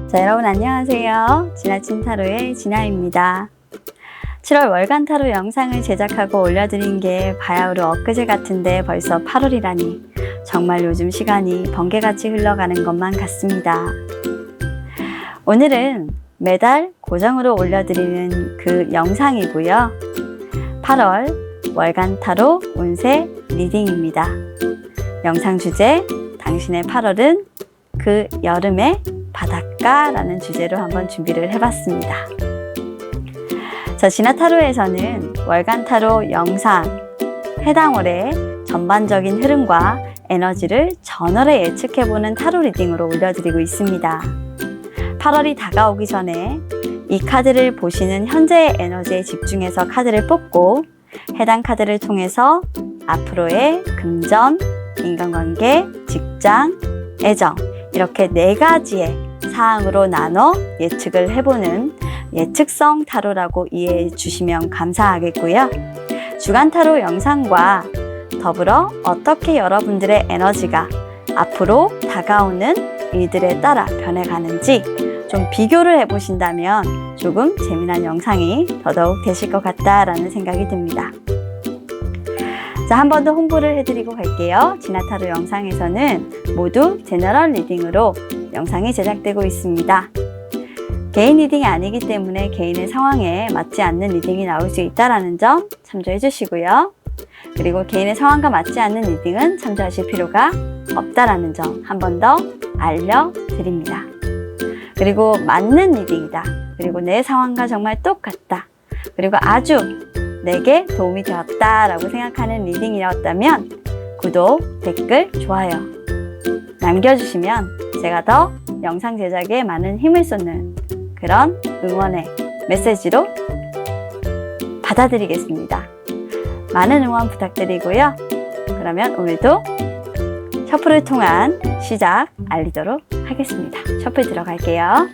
자, 여러분 안녕하세요. 지나친 타로의 진아입니다. 7월 월간 타로 영상을 제작하고 올려드린 게 바야흐로 엊그제 같은데 벌써 8월이라니 정말 요즘 시간이 번개같이 흘러가는 것만 같습니다. 오늘은 매달 고정으로 올려드리는 그 영상이고요. 8월 월간 타로 운세 리딩입니다. 영상 주제 당신의 8월은 그 여름의 바닷가라는 주제로 한번 준비를 해봤습니다. 자, 진아 타로에서는 월간 타로 영상, 해당 월의 전반적인 흐름과 에너지를 전월에 예측해보는 타로 리딩으로 올려드리고 있습니다. 8월이 다가오기 전에 이 카드를 보시는 현재의 에너지에 집중해서 카드를 뽑고 해당 카드를 통해서 앞으로의 금전, 인간관계, 직장, 애정 이렇게 4가지의 사항으로 나눠 예측을 해보는 예측성 타로라고 이해해 주시면 감사하겠고요. 주간 타로 영상과 더불어 어떻게 여러분들의 에너지가 앞으로 다가오는 일들에 따라 변해가는지 좀 비교를 해보신다면 조금 재미난 영상이 더더욱 되실 것 같다라는 생각이 듭니다. 자, 한 번 더 홍보를 해드리고 갈게요. 진아 타로 영상에서는 모두 제너럴 리딩으로 영상이 제작되고 있습니다. 개인 리딩이 아니기 때문에 개인의 상황에 맞지 않는 리딩이 나올 수 있다는 점 참조해 주시고요. 그리고 개인의 상황과 맞지 않는 리딩은 참조하실 필요가 없다는 점 한 번 더 알려드립니다. 그리고 맞는 리딩이다. 그리고 내 상황과 정말 똑같다. 그리고 아주 내게 도움이 되었다라고 생각하는 리딩이었다면 구독, 댓글, 좋아요 남겨주시면 제가 더 영상 제작에 많은 힘을 쏟는 그런 응원의 메시지로 받아들이겠습니다. 많은 응원 부탁드리고요. 그러면 오늘도 셔플을 통한 시작 알리도록 하겠습니다. 셔플 들어갈게요.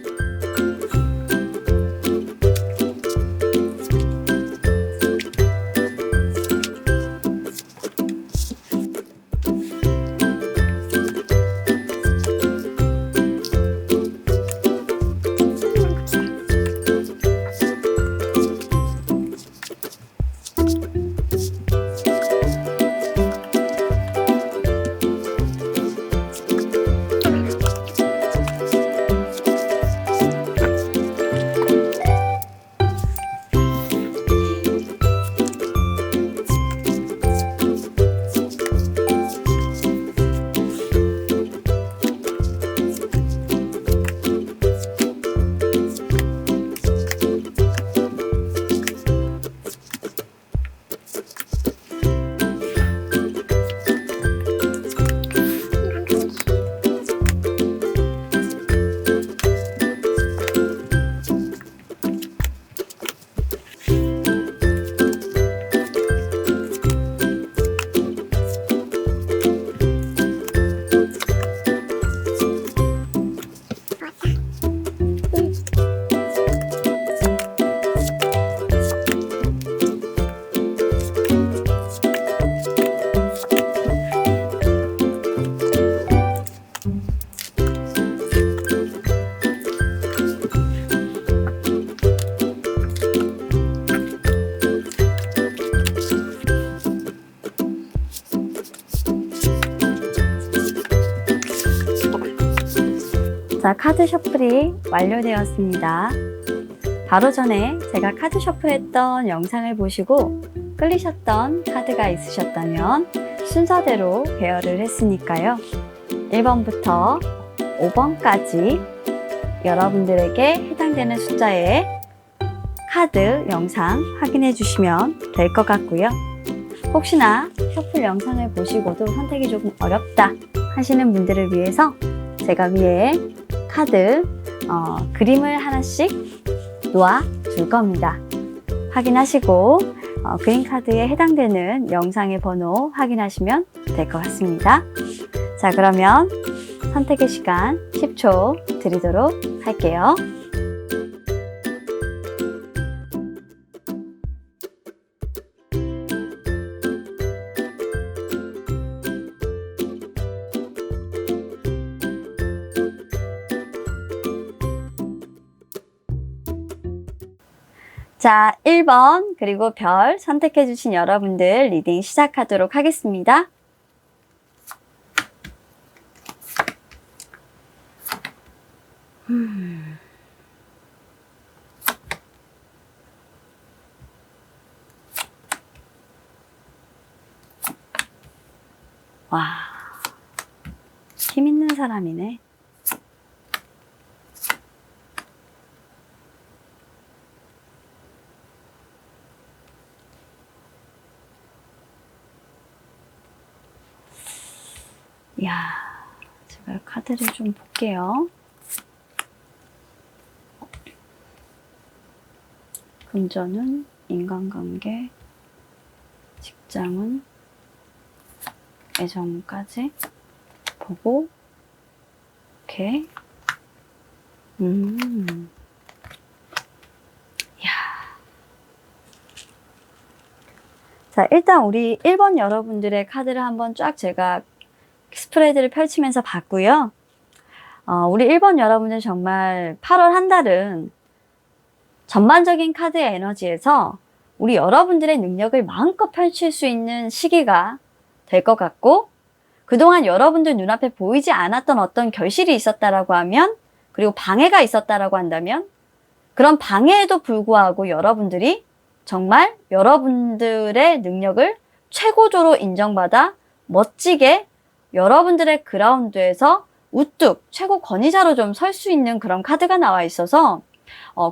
자, 카드 셔플이 완료되었습니다. 바로 전에 제가 카드 셔플했던 영상을 보시고 끌리셨던 카드가 있으셨다면 순서대로 배열을 했으니까요. 1번부터 5번까지 여러분들에게 해당되는 숫자의 카드 영상 확인해 주시면 될 것 같고요. 혹시나 셔플 영상을 보시고도 선택이 조금 어렵다 하시는 분들을 위해서 제가 위에 카드 그림을 하나씩 놓아 줄 겁니다. 확인하시고 그림 카드에 해당되는 영상의 번호 확인하시면 될 것 같습니다. 자, 그러면 선택의 시간 10초 드리도록 할게요. 자, 1번 그리고 별 선택해 주신 여러분들 리딩 시작하도록 하겠습니다. 와, 힘 있는 사람이네. 이야, 제가 카드를 좀 볼게요. 금전은, 인간관계, 직장은, 애정까지 보고, 오케이. 이야. 자, 일단 우리 1번 여러분들의 카드를 한번 쫙 제가 스프레드를 펼치면서 봤고요. 우리 1번 여러분들 정말 8월 한 달은 전반적인 카드의 에너지에서 우리 여러분들의 능력을 마음껏 펼칠 수 있는 시기가 될 것 같고, 그동안 여러분들 눈앞에 보이지 않았던 어떤 결실이 있었다라고 하면, 그리고 방해가 있었다라고 한다면, 그런 방해에도 불구하고 여러분들이 정말 여러분들의 능력을 최고조로 인정받아 멋지게 여러분들의 그라운드에서 우뚝 최고 권위자로 좀 설 수 있는 그런 카드가 나와 있어서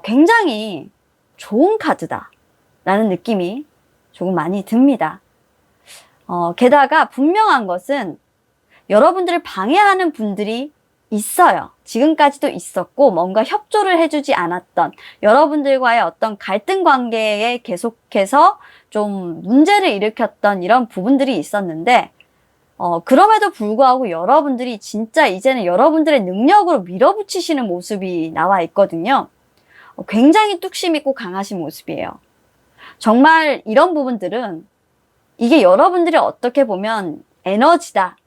굉장히 좋은 카드다 라는 느낌이 조금 많이 듭니다. 게다가 분명한 것은 여러분들을 방해하는 분들이 있어요. 지금까지도 있었고 뭔가 협조를 해주지 않았던 여러분들과의 어떤 갈등 관계에 계속해서 좀 문제를 일으켰던 이런 부분들이 있었는데, 그럼에도 불구하고 여러분들이 진짜 이제는 여러분들의 능력으로 밀어붙이시는 모습이 나와 있거든요. 굉장히 뚝심 있고 강하신 모습이에요. 정말 이런 부분들은 이게 여러분들이 어떻게 보면 에너지다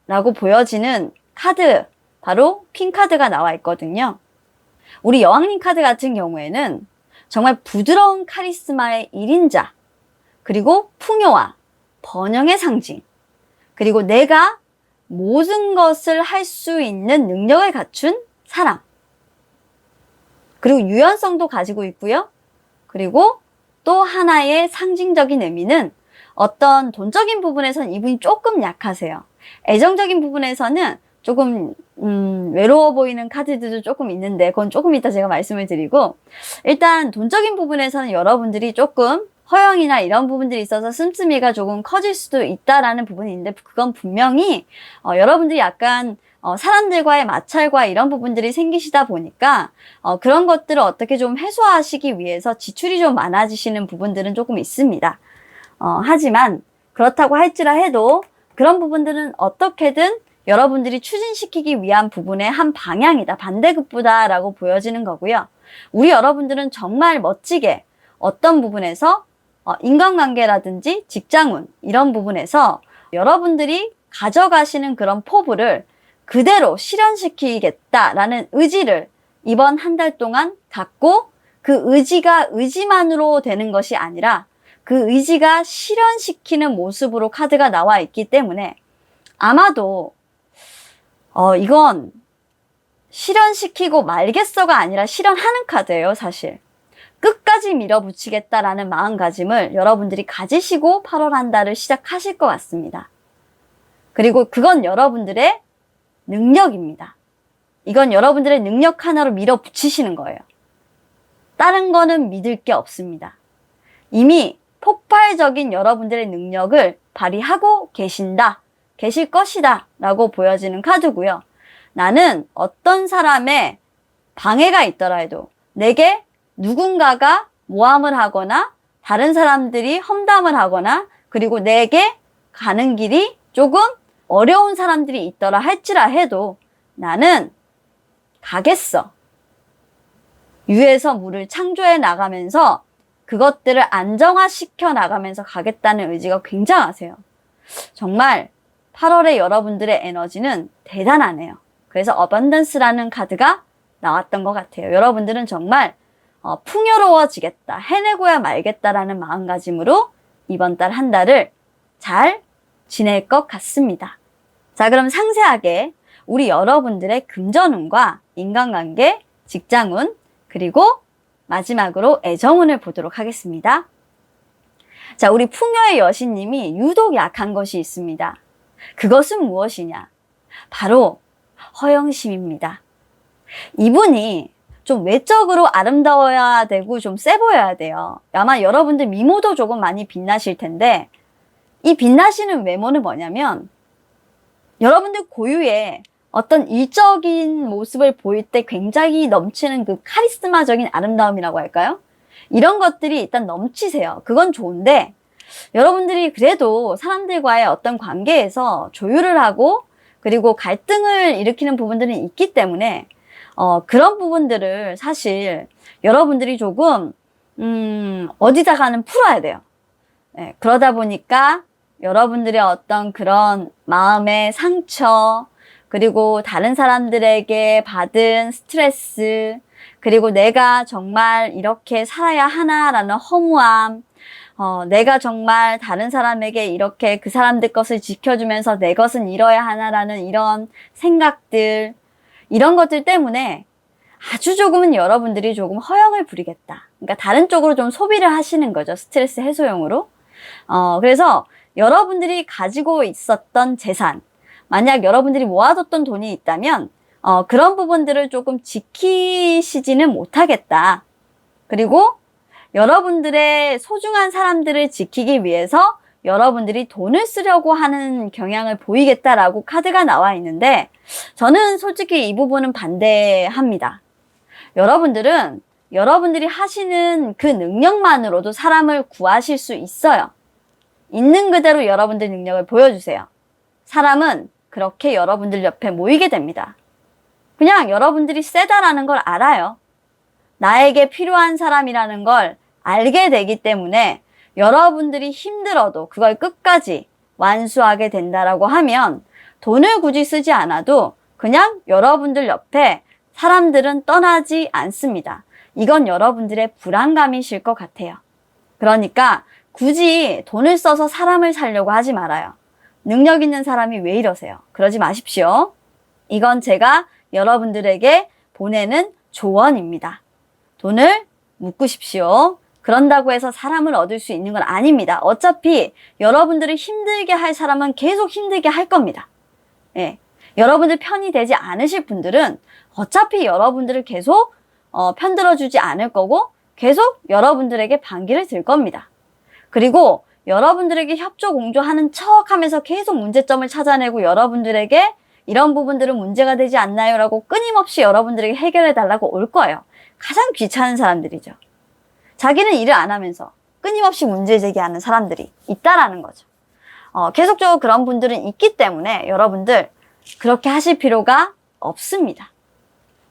라고 보여지는 카드, 바로 퀸카드가 나와 있거든요. 우리 여왕님 카드 같은 경우에는 정말 부드러운 카리스마의 1인자, 그리고 풍요와 번영의 상징, 그리고 내가 모든 것을 할 수 있는 능력을 갖춘 사람, 그리고 유연성도 가지고 있고요. 그리고 또 하나의 상징적인 의미는 어떤 돈적인 부분에서는 이분이 조금 약하세요. 애정적인 부분에서는 조금 외로워 보이는 카드들도 조금 있는데 그건 조금 이따 제가 말씀을 드리고, 일단 돈적인 부분에서는 여러분들이 조금 허영이나 이런 부분들이 있어서 씀씀이가 조금 커질 수도 있다라는 부분이 있는데, 그건 분명히 여러분들이 약간 사람들과의 마찰과 이런 부분들이 생기시다 보니까 그런 것들을 어떻게 좀 해소하시기 위해서 지출이 좀 많아지시는 부분들은 조금 있습니다. 하지만 그렇다고 할지라해도 그런 부분들은 어떻게든 여러분들이 추진시키기 위한 부분의 한 방향이다, 반대급부다라고 보여지는 거고요. 우리 여러분들은 정말 멋지게 어떤 부분에서 인간관계라든지 직장운 이런 부분에서 여러분들이 가져가시는 그런 포부를 그대로 실현시키겠다라는 의지를 이번 한 달 동안 갖고, 그 의지가 의지만으로 되는 것이 아니라 그 의지가 실현시키는 모습으로 카드가 나와 있기 때문에 아마도 이건 실현시키고 말겠어가 아니라 실현하는 카드예요, 사실. 끝까지 밀어붙이겠다라는 마음가짐을 여러분들이 가지시고 8월 한 달을 시작하실 것 같습니다. 그리고 그건 여러분들의 능력입니다. 이건 여러분들의 능력 하나로 밀어붙이시는 거예요. 다른 거는 믿을 게 없습니다. 이미 폭발적인 여러분들의 능력을 발휘하고 계실 것이다 라고 보여지는 카드고요. 나는 어떤 사람의 방해가 있더라 해도, 내게 누군가가 모함을 하거나 다른 사람들이 험담을 하거나 그리고 내게 가는 길이 조금 어려운 사람들이 있더라 할지라 해도 나는 가겠어. 위에서 물을 창조해 나가면서 그것들을 안정화시켜 나가면서 가겠다는 의지가 굉장하세요. 정말 8월에 여러분들의 에너지는 대단하네요. 그래서 어번던스라는 카드가 나왔던 것 같아요. 여러분들은 정말 풍요로워지겠다, 해내고야 말겠다라는 마음가짐으로 이번 달 한 달을 잘 지낼 것 같습니다. 자, 그럼 상세하게 우리 여러분들의 금전운과 인간관계, 직장운, 그리고 마지막으로 애정운을 보도록 하겠습니다. 자, 우리 풍요의 여신님이 유독 약한 것이 있습니다. 그것은 무엇이냐? 바로 허영심입니다. 이분이 좀 외적으로 아름다워야 되고 좀 세 보여야 돼요. 아마 여러분들 미모도 조금 많이 빛나실 텐데, 이 빛나시는 외모는 뭐냐면 여러분들 고유의 어떤 일적인 모습을 보일 때 굉장히 넘치는 그 카리스마적인 아름다움이라고 할까요? 이런 것들이 일단 넘치세요. 그건 좋은데 여러분들이 그래도 사람들과의 어떤 관계에서 조율을 하고 그리고 갈등을 일으키는 부분들은 있기 때문에 그런 부분들을 사실 여러분들이 조금 어디다가는 풀어야 돼요. 네, 그러다 보니까 여러분들의 어떤 그런 마음의 상처, 그리고 다른 사람들에게 받은 스트레스, 그리고 내가 정말 이렇게 살아야 하나라는 허무함, 내가 정말 다른 사람에게 이렇게 그 사람들 것을 지켜주면서 내 것은 잃어야 하나라는 이런 생각들, 이런 것들 때문에 아주 조금은 여러분들이 조금 허영을 부리겠다. 그러니까 다른 쪽으로 좀 소비를 하시는 거죠. 스트레스 해소용으로. 그래서 여러분들이 가지고 있었던 재산, 만약 여러분들이 모아뒀던 돈이 있다면 그런 부분들을 조금 지키시지는 못하겠다. 그리고 여러분들의 소중한 사람들을 지키기 위해서 여러분들이 돈을 쓰려고 하는 경향을 보이겠다라고 카드가 나와 있는데, 저는 솔직히 이 부분은 반대합니다. 여러분들은 여러분들이 하시는 그 능력만으로도 사람을 구하실 수 있어요. 있는 그대로 여러분들 능력을 보여주세요. 사람은 그렇게 여러분들 옆에 모이게 됩니다. 그냥 여러분들이 세다라는 걸 알아요. 나에게 필요한 사람이라는 걸 알게 되기 때문에 여러분들이 힘들어도 그걸 끝까지 완수하게 된다라고 하면 돈을 굳이 쓰지 않아도 그냥 여러분들 옆에 사람들은 떠나지 않습니다. 이건 여러분들의 불안감이실 것 같아요. 그러니까 굳이 돈을 써서 사람을 살려고 하지 말아요. 능력 있는 사람이 왜 이러세요? 그러지 마십시오. 이건 제가 여러분들에게 보내는 조언입니다. 돈을 묶으십시오. 그런다고 해서 사람을 얻을 수 있는 건 아닙니다. 어차피 여러분들을 힘들게 할 사람은 계속 힘들게 할 겁니다. 예. 여러분들 편이 되지 않으실 분들은 어차피 여러분들을 계속 편들어주지 않을 거고 계속 여러분들에게 반기를 들 겁니다. 그리고 여러분들에게 협조 공조하는 척 하면서 계속 문제점을 찾아내고 여러분들에게 이런 부분들은 문제가 되지 않나요? 라고 끊임없이 여러분들에게 해결해 달라고 올 거예요. 가장 귀찮은 사람들이죠. 자기는 일을 안 하면서 끊임없이 문제 제기하는 사람들이 있다라는 거죠. 계속적으로 그런 분들은 있기 때문에 여러분들 그렇게 하실 필요가 없습니다.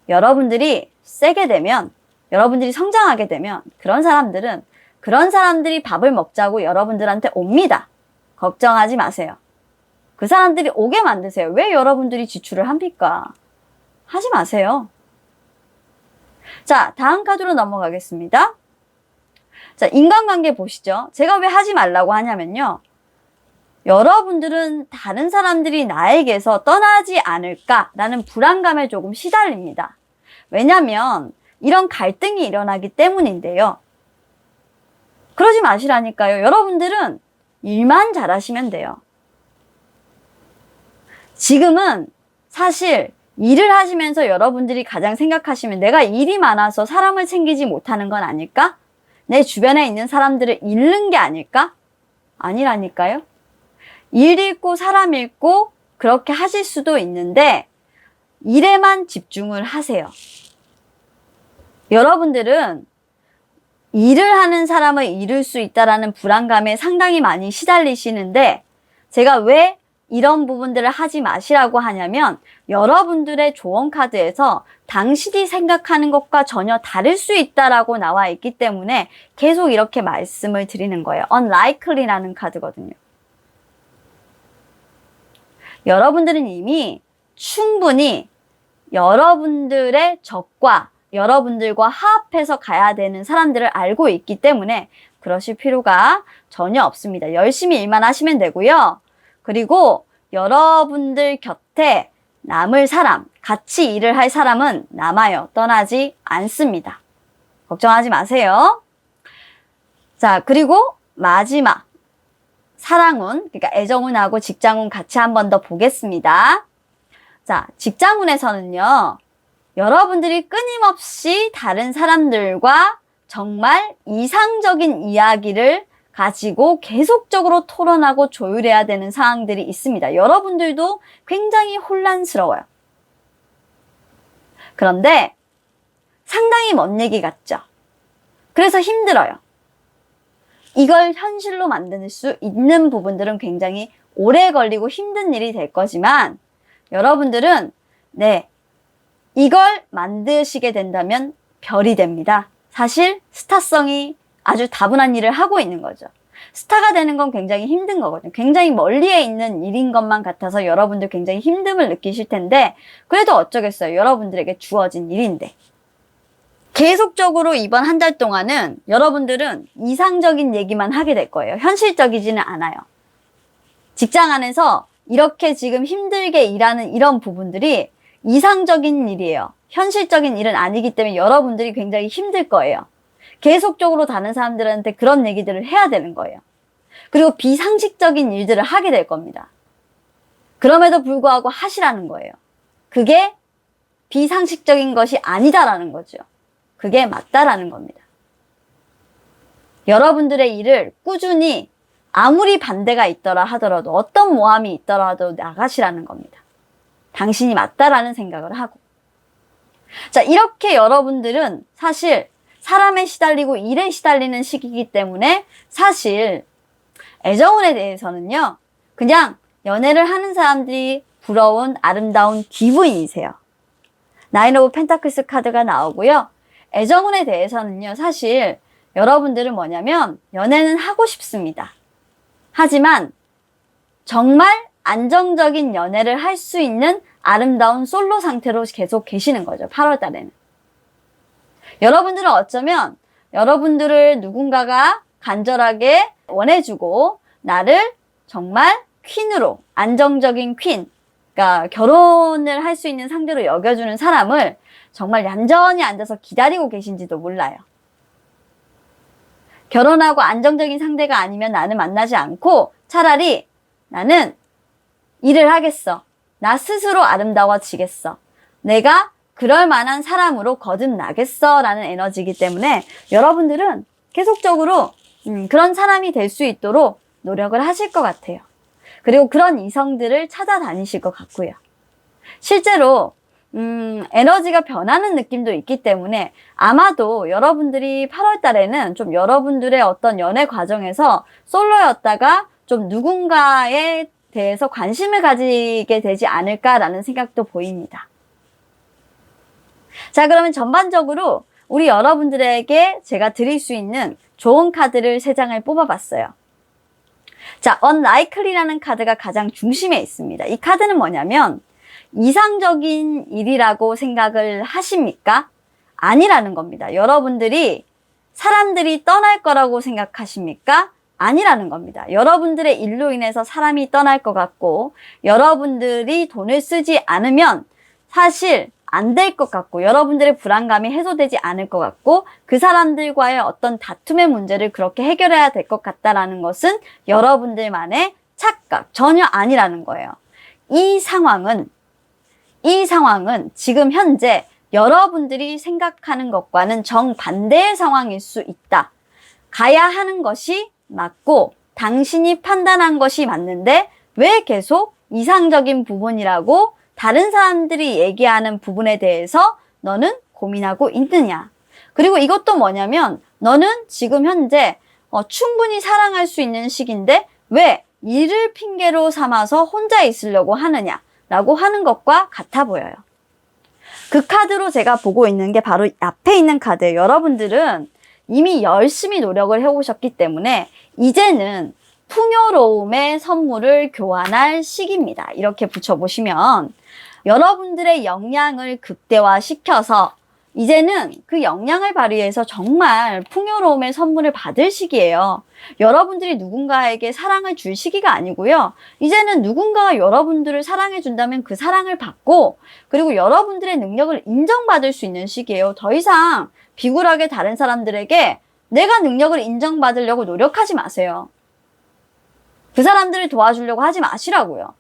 여러분들이 세게 되면, 여러분들이 성장하게 되면 그런 사람들이 밥을 먹자고 여러분들한테 옵니다. 걱정하지 마세요. 그 사람들이 오게 만드세요. 왜 여러분들이 지출을 합니까? 하지 마세요. 자, 다음 카드로 넘어가겠습니다. 자, 인간관계 보시죠. 제가 왜 하지 말라고 하냐면요. 여러분들은 다른 사람들이 나에게서 떠나지 않을까라는 불안감에 조금 시달립니다. 왜냐면 이런 갈등이 일어나기 때문인데요. 그러지 마시라니까요. 여러분들은 일만 잘하시면 돼요. 지금은 사실 일을 하시면서 여러분들이 가장 생각하시면 내가 일이 많아서 사람을 챙기지 못하는 건 아닐까? 내 주변에 있는 사람들을 잃는 게 아닐까? 아니라니까요. 일 잃고 사람 잃고 그렇게 하실 수도 있는데 일에만 집중을 하세요. 여러분들은 일을 하는 사람을 잃을 수 있다는 불안감에 상당히 많이 시달리시는데 제가 왜 이런 부분들을 하지 마시라고 하냐면 여러분들의 조언 카드에서 당신이 생각하는 것과 전혀 다를 수 있다라고 나와 있기 때문에 계속 이렇게 말씀을 드리는 거예요. unlikely라는 카드거든요. 여러분들은 이미 충분히 여러분들의 적과 여러분들과 화합해서 가야 되는 사람들을 알고 있기 때문에 그러실 필요가 전혀 없습니다. 열심히 일만 하시면 되고요. 그리고 여러분들 곁에 남을 사람, 같이 일을 할 사람은 남아요. 떠나지 않습니다. 걱정하지 마세요. 자, 그리고 마지막 사랑운, 그러니까 애정운하고 직장운 같이 한 번 더 보겠습니다. 자, 직장운에서는요. 여러분들이 끊임없이 다른 사람들과 정말 이상적인 이야기를 가지고 계속적으로 토론하고 조율해야 되는 상황들이 있습니다. 여러분들도 굉장히 혼란스러워요. 그런데 상당히 먼 얘기 같죠? 그래서 힘들어요. 이걸 현실로 만들 수 있는 부분들은 굉장히 오래 걸리고 힘든 일이 될 거지만 여러분들은 이걸 만드시게 된다면 별이 됩니다. 사실 스타성이 아주 다분한 일을 하고 있는 거죠. 스타가 되는 건 굉장히 힘든 거거든요. 굉장히 멀리에 있는 일인 것만 같아서 여러분들 굉장히 힘듦을 느끼실 텐데 그래도 어쩌겠어요. 여러분들에게 주어진 일인데. 계속적으로 이번 한 달 동안은 여러분들은 이상적인 얘기만 하게 될 거예요. 현실적이지는 않아요. 직장 안에서 이렇게 지금 힘들게 일하는 이런 부분들이 이상적인 일이에요. 현실적인 일은 아니기 때문에 여러분들이 굉장히 힘들 거예요. 계속적으로 다른 사람들한테 그런 얘기들을 해야 되는 거예요. 그리고 비상식적인 일들을 하게 될 겁니다. 그럼에도 불구하고 하시라는 거예요. 그게 비상식적인 것이 아니다라는 거죠. 그게 맞다라는 겁니다. 여러분들의 일을 꾸준히 아무리 반대가 있더라 하더라도 어떤 모함이 있더라 하도 나가시라는 겁니다. 당신이 맞다라는 생각을 하고. 자, 이렇게 여러분들은 사실 사람에 시달리고 일에 시달리는 시기이기 때문에 사실 애정운에 대해서는요. 그냥 연애를 하는 사람들이 부러운 아름다운 기부인이세요. 나인 오브 펜타클스 카드가 나오고요. 애정운에 대해서는요. 사실 여러분들은 뭐냐면 연애는 하고 싶습니다. 하지만 정말 안정적인 연애를 할 수 있는 아름다운 솔로 상태로 계속 계시는 거죠. 8월 달에는. 여러분들은 어쩌면 여러분들을 누군가가 간절하게 원해주고 나를 정말 퀸으로 안정적인 퀸, 그러니까 결혼을 할 수 있는 상대로 여겨주는 사람을 정말 얌전히 앉아서 기다리고 계신지도 몰라요. 결혼하고 안정적인 상대가 아니면 나는 만나지 않고 차라리 나는 일을 하겠어. 나 스스로 아름다워지겠어. 내가 그럴 만한 사람으로 거듭나겠어 라는 에너지이기 때문에 여러분들은 계속적으로 그런 사람이 될 수 있도록 노력을 하실 것 같아요. 그리고 그런 이성들을 찾아다니실 것 같고요. 실제로 에너지가 변하는 느낌도 있기 때문에 아마도 여러분들이 8월 달에는 좀 여러분들의 어떤 연애 과정에서 솔로였다가 좀 누군가에 대해서 관심을 가지게 되지 않을까라는 생각도 보입니다. 자, 그러면 전반적으로 우리 여러분들에게 제가 드릴 수 있는 좋은 카드를 3장을 뽑아봤어요. 자, Unlikely라는 카드가 가장 중심에 있습니다. 이 카드는 뭐냐면 이상적인 일이라고 생각을 하십니까? 아니라는 겁니다. 여러분들이 사람들이 떠날 거라고 생각하십니까? 아니라는 겁니다. 여러분들의 일로 인해서 사람이 떠날 것 같고 여러분들이 돈을 쓰지 않으면 사실 안 될 것 같고 여러분들의 불안감이 해소되지 않을 것 같고 그 사람들과의 어떤 다툼의 문제를 그렇게 해결해야 될 것 같다라는 것은 여러분들만의 착각, 전혀 아니라는 거예요. 이 상황은 지금 현재 여러분들이 생각하는 것과는 정반대의 상황일 수 있다. 가야 하는 것이 맞고 당신이 판단한 것이 맞는데 왜 계속 이상적인 부분이라고 다른 사람들이 얘기하는 부분에 대해서 너는 고민하고 있느냐. 그리고 이것도 뭐냐면 너는 지금 현재 충분히 사랑할 수 있는 시기인데 왜 일을 핑계로 삼아서 혼자 있으려고 하느냐 라고 하는 것과 같아 보여요. 그 카드로 제가 보고 있는 게 바로 앞에 있는 카드예요. 여러분들은 이미 열심히 노력을 해오셨기 때문에 이제는 풍요로움의 선물을 교환할 시기입니다. 이렇게 붙여보시면 여러분들의 역량을 극대화시켜서 이제는 그 역량을 발휘해서 정말 풍요로움의 선물을 받을 시기예요. 여러분들이 누군가에게 사랑을 줄 시기가 아니고요. 이제는 누군가가 여러분들을 사랑해 준다면 그 사랑을 받고, 그리고 여러분들의 능력을 인정받을 수 있는 시기예요. 더 이상 비굴하게 다른 사람들에게 내가 능력을 인정받으려고 노력하지 마세요. 그 사람들을 도와주려고 하지 마시라고요.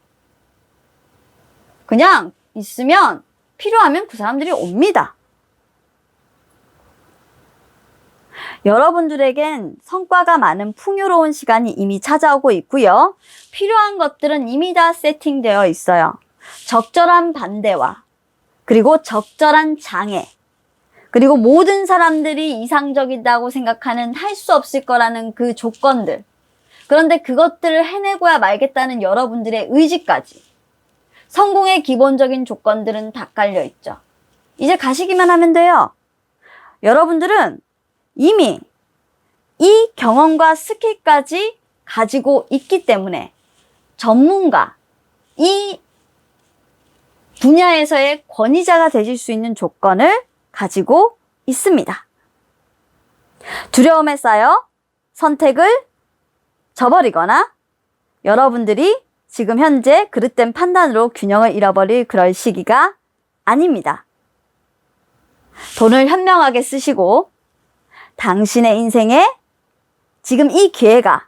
그냥 있으면 필요하면 그 사람들이 옵니다. 여러분들에겐 성과가 많은 풍요로운 시간이 이미 찾아오고 있고요. 필요한 것들은 이미 다 세팅되어 있어요. 적절한 반대와 그리고 적절한 장애, 그리고 모든 사람들이 이상적이다고 생각하는 할 수 없을 거라는 그 조건들, 그런데 그것들을 해내고야 말겠다는 여러분들의 의지까지, 성공의 기본적인 조건들은 다 깔려 있죠. 이제 가시기만 하면 돼요. 여러분들은 이미 이 경험과 스킬까지 가지고 있기 때문에 전문가, 이 분야에서의 권위자가 되실 수 있는 조건을 가지고 있습니다. 두려움에 쌓여 선택을 저버리거나 여러분들이 지금 현재 그릇된 판단으로 균형을 잃어버릴 그럴 시기가 아닙니다. 돈을 현명하게 쓰시고 당신의 인생에 지금 이 기회가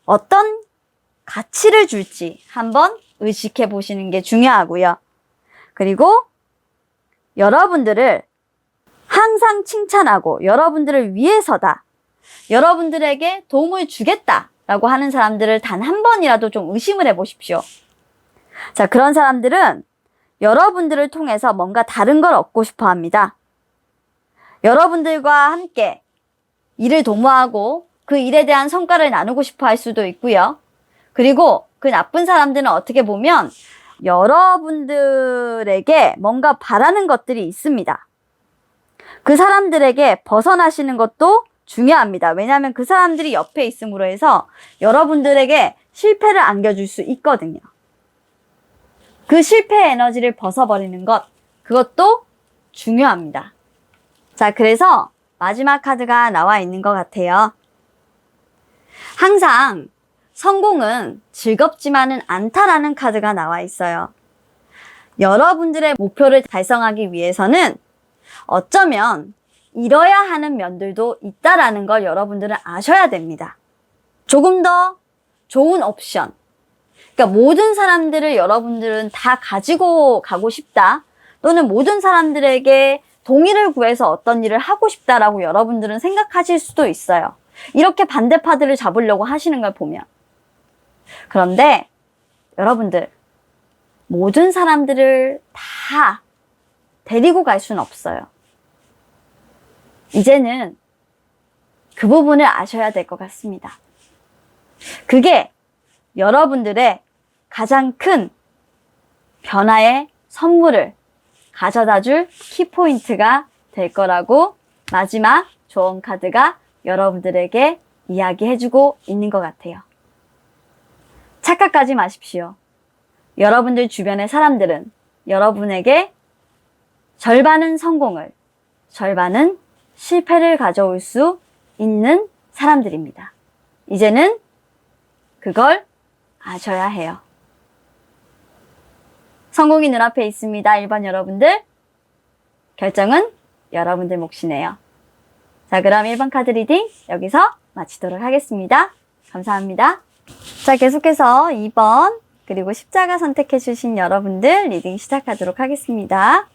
어떤 가치를 줄지 한번 의식해 보시는 게 중요하고요. 그리고 여러분들을 항상 칭찬하고 여러분들을 위해서다, 여러분들에게 도움을 주겠다라고 하는 사람들을 단 한 번이라도 좀 의심을 해보십시오. 자, 그런 사람들은 여러분들을 통해서 뭔가 다른 걸 얻고 싶어 합니다. 여러분들과 함께 일을 도모하고 그 일에 대한 성과를 나누고 싶어 할 수도 있고요. 그리고 그 나쁜 사람들은 어떻게 보면 여러분들에게 뭔가 바라는 것들이 있습니다. 그 사람들에게 벗어나시는 것도 중요합니다. 왜냐하면 그 사람들이 옆에 있음으로 해서 여러분들에게 실패를 안겨줄 수 있거든요. 그 실패 에너지를 벗어버리는 것, 그것도 중요합니다. 자, 그래서 마지막 카드가 나와 있는 것 같아요. 항상 성공은 즐겁지만은 않다라는 카드가 나와 있어요. 여러분들의 목표를 달성하기 위해서는 어쩌면 잃어야 하는 면들도 있다라는 걸 여러분들은 아셔야 됩니다. 조금 더 좋은 옵션, 그러니까 모든 사람들을 여러분들은 다 가지고 가고 싶다, 또는 모든 사람들에게 동의를 구해서 어떤 일을 하고 싶다라고 여러분들은 생각하실 수도 있어요. 이렇게 반대파들을 잡으려고 하시는 걸 보면. 그런데 여러분들, 모든 사람들을 다 데리고 갈 수는 없어요. 이제는 그 부분을 아셔야 될 것 같습니다. 그게 여러분들의 가장 큰 변화의 선물을 가져다 줄 키포인트가 될 거라고 마지막 조언 카드가 여러분들에게 이야기해주고 있는 것 같아요. 착각하지 마십시오. 여러분들 주변의 사람들은 여러분에게 절반은 성공을, 절반은 실패를 가져올 수 있는 사람들입니다. 이제는 그걸 아셔야 해요. 성공이 눈앞에 있습니다. 1번 여러분들. 결정은 여러분들 몫이네요. 자, 그럼 1번 카드 리딩 여기서 마치도록 하겠습니다. 감사합니다. 자, 계속해서 2번 그리고 십자가 선택해 주신 여러분들 리딩 시작하도록 하겠습니다.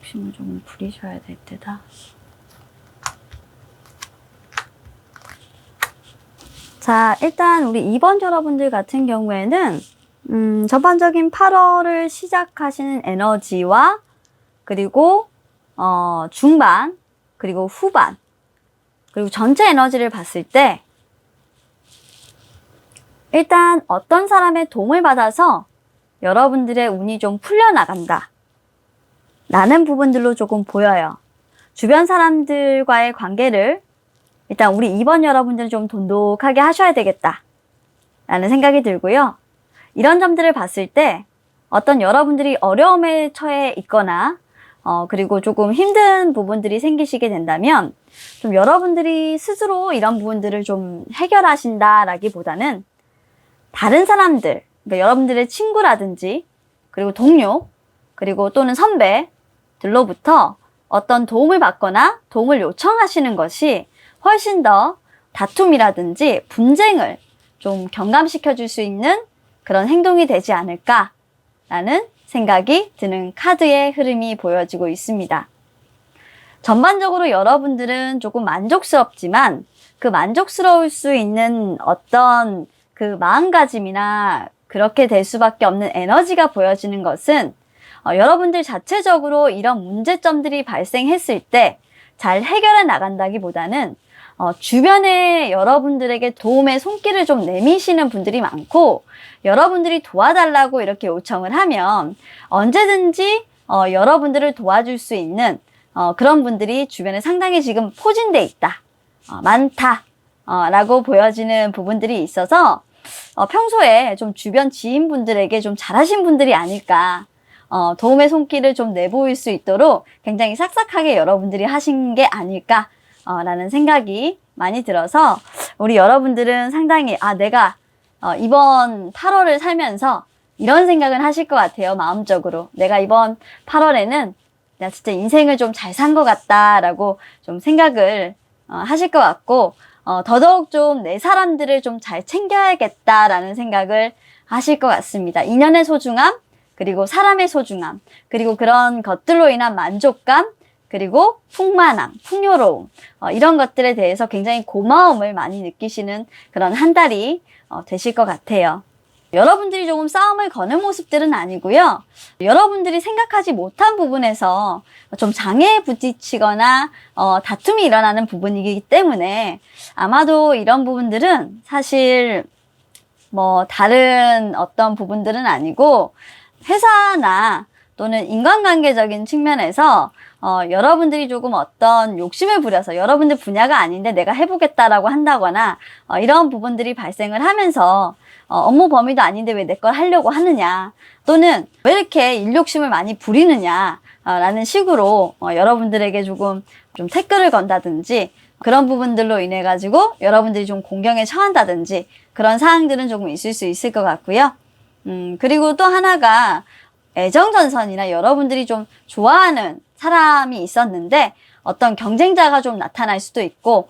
욕심을 조금 부리셔야 될 때다. 자, 일단 우리 2번 여러분들 같은 경우에는 전반적인 8월을 시작하시는 에너지와 그리고 중반, 그리고 후반, 그리고 전체 에너지를 봤을 때 일단 어떤 사람의 도움을 받아서 여러분들의 운이 좀 풀려나간다 라는 부분들로 조금 보여요. 주변 사람들과의 관계를 일단 우리 이번 여러분들은 좀 돈독하게 하셔야 되겠다 라는 생각이 들고요. 이런 점들을 봤을 때 어떤 여러분들이 어려움에 처해 있거나 그리고 조금 힘든 부분들이 생기시게 된다면 좀 여러분들이 스스로 이런 부분들을 좀 해결하신다라기보다는 다른 사람들, 그러니까 여러분들의 친구라든지 그리고 동료, 그리고 또는 선배들로부터 어떤 도움을 받거나 도움을 요청하시는 것이 훨씬 더 다툼이라든지 분쟁을 좀 경감시켜 줄 수 있는 그런 행동이 되지 않을까라는 생각이 드는 카드의 흐름이 보여지고 있습니다. 전반적으로 여러분들은 조금 만족스럽지만 그 만족스러울 수 있는 어떤 그 마음가짐이나 그렇게 될 수밖에 없는 에너지가 보여지는 것은 여러분들 자체적으로 이런 문제점들이 발생했을 때 잘 해결해 나간다기보다는 주변에 여러분들에게 도움의 손길을 좀 내미시는 분들이 많고 여러분들이 도와달라고 이렇게 요청을 하면 언제든지 여러분들을 도와줄 수 있는 그런 분들이 주변에 상당히 지금 포진돼 있다, 많다 라고 보여지는 부분들이 있어서 평소에 좀 주변 지인분들에게 좀 잘하신 분들이 아닐까, 도움의 손길을 좀 내보일 수 있도록 굉장히 싹싹하게 여러분들이 하신 게 아닐까 라는 생각이 많이 들어서 우리 여러분들은 상당히 내가 이번 8월을 살면서 이런 생각을 하실 것 같아요. 마음적으로 내가 이번 8월에는 나 진짜 인생을 좀 잘 산 것 같다라고 좀 생각을 하실 것 같고 더더욱 좀 내 사람들을 좀 잘 챙겨야겠다라는 생각을 하실 것 같습니다. 인연의 소중함, 그리고 사람의 소중함, 그리고 그런 것들로 인한 만족감, 그리고 풍만함, 풍요로움, 이런 것들에 대해서 굉장히 고마움을 많이 느끼시는 그런 한 달이 되실 것 같아요. 여러분들이 조금 싸움을 거는 모습들은 아니고요. 여러분들이 생각하지 못한 부분에서 좀 장애에 부딪히거나 다툼이 일어나는 부분이기 때문에 아마도 이런 부분들은 사실 뭐 다른 어떤 부분들은 아니고 회사나 또는 인간관계적인 측면에서 여러분들이 조금 어떤 욕심을 부려서 여러분들 분야가 아닌데 내가 해보겠다라고 한다거나 이런 부분들이 발생을 하면서 업무 범위도 아닌데 왜 내 걸 하려고 하느냐, 또는 왜 이렇게 일욕심을 많이 부리느냐 라는 식으로 여러분들에게 조금 좀 태클을 건다든지 그런 부분들로 인해 가지고 여러분들이 좀 공경에 처한다든지 그런 사항들은 조금 있을 수 있을 것 같고요. 그리고 또 하나가 애정전선이나 여러분들이 좀 좋아하는 사람이 있었는데 어떤 경쟁자가 좀 나타날 수도 있고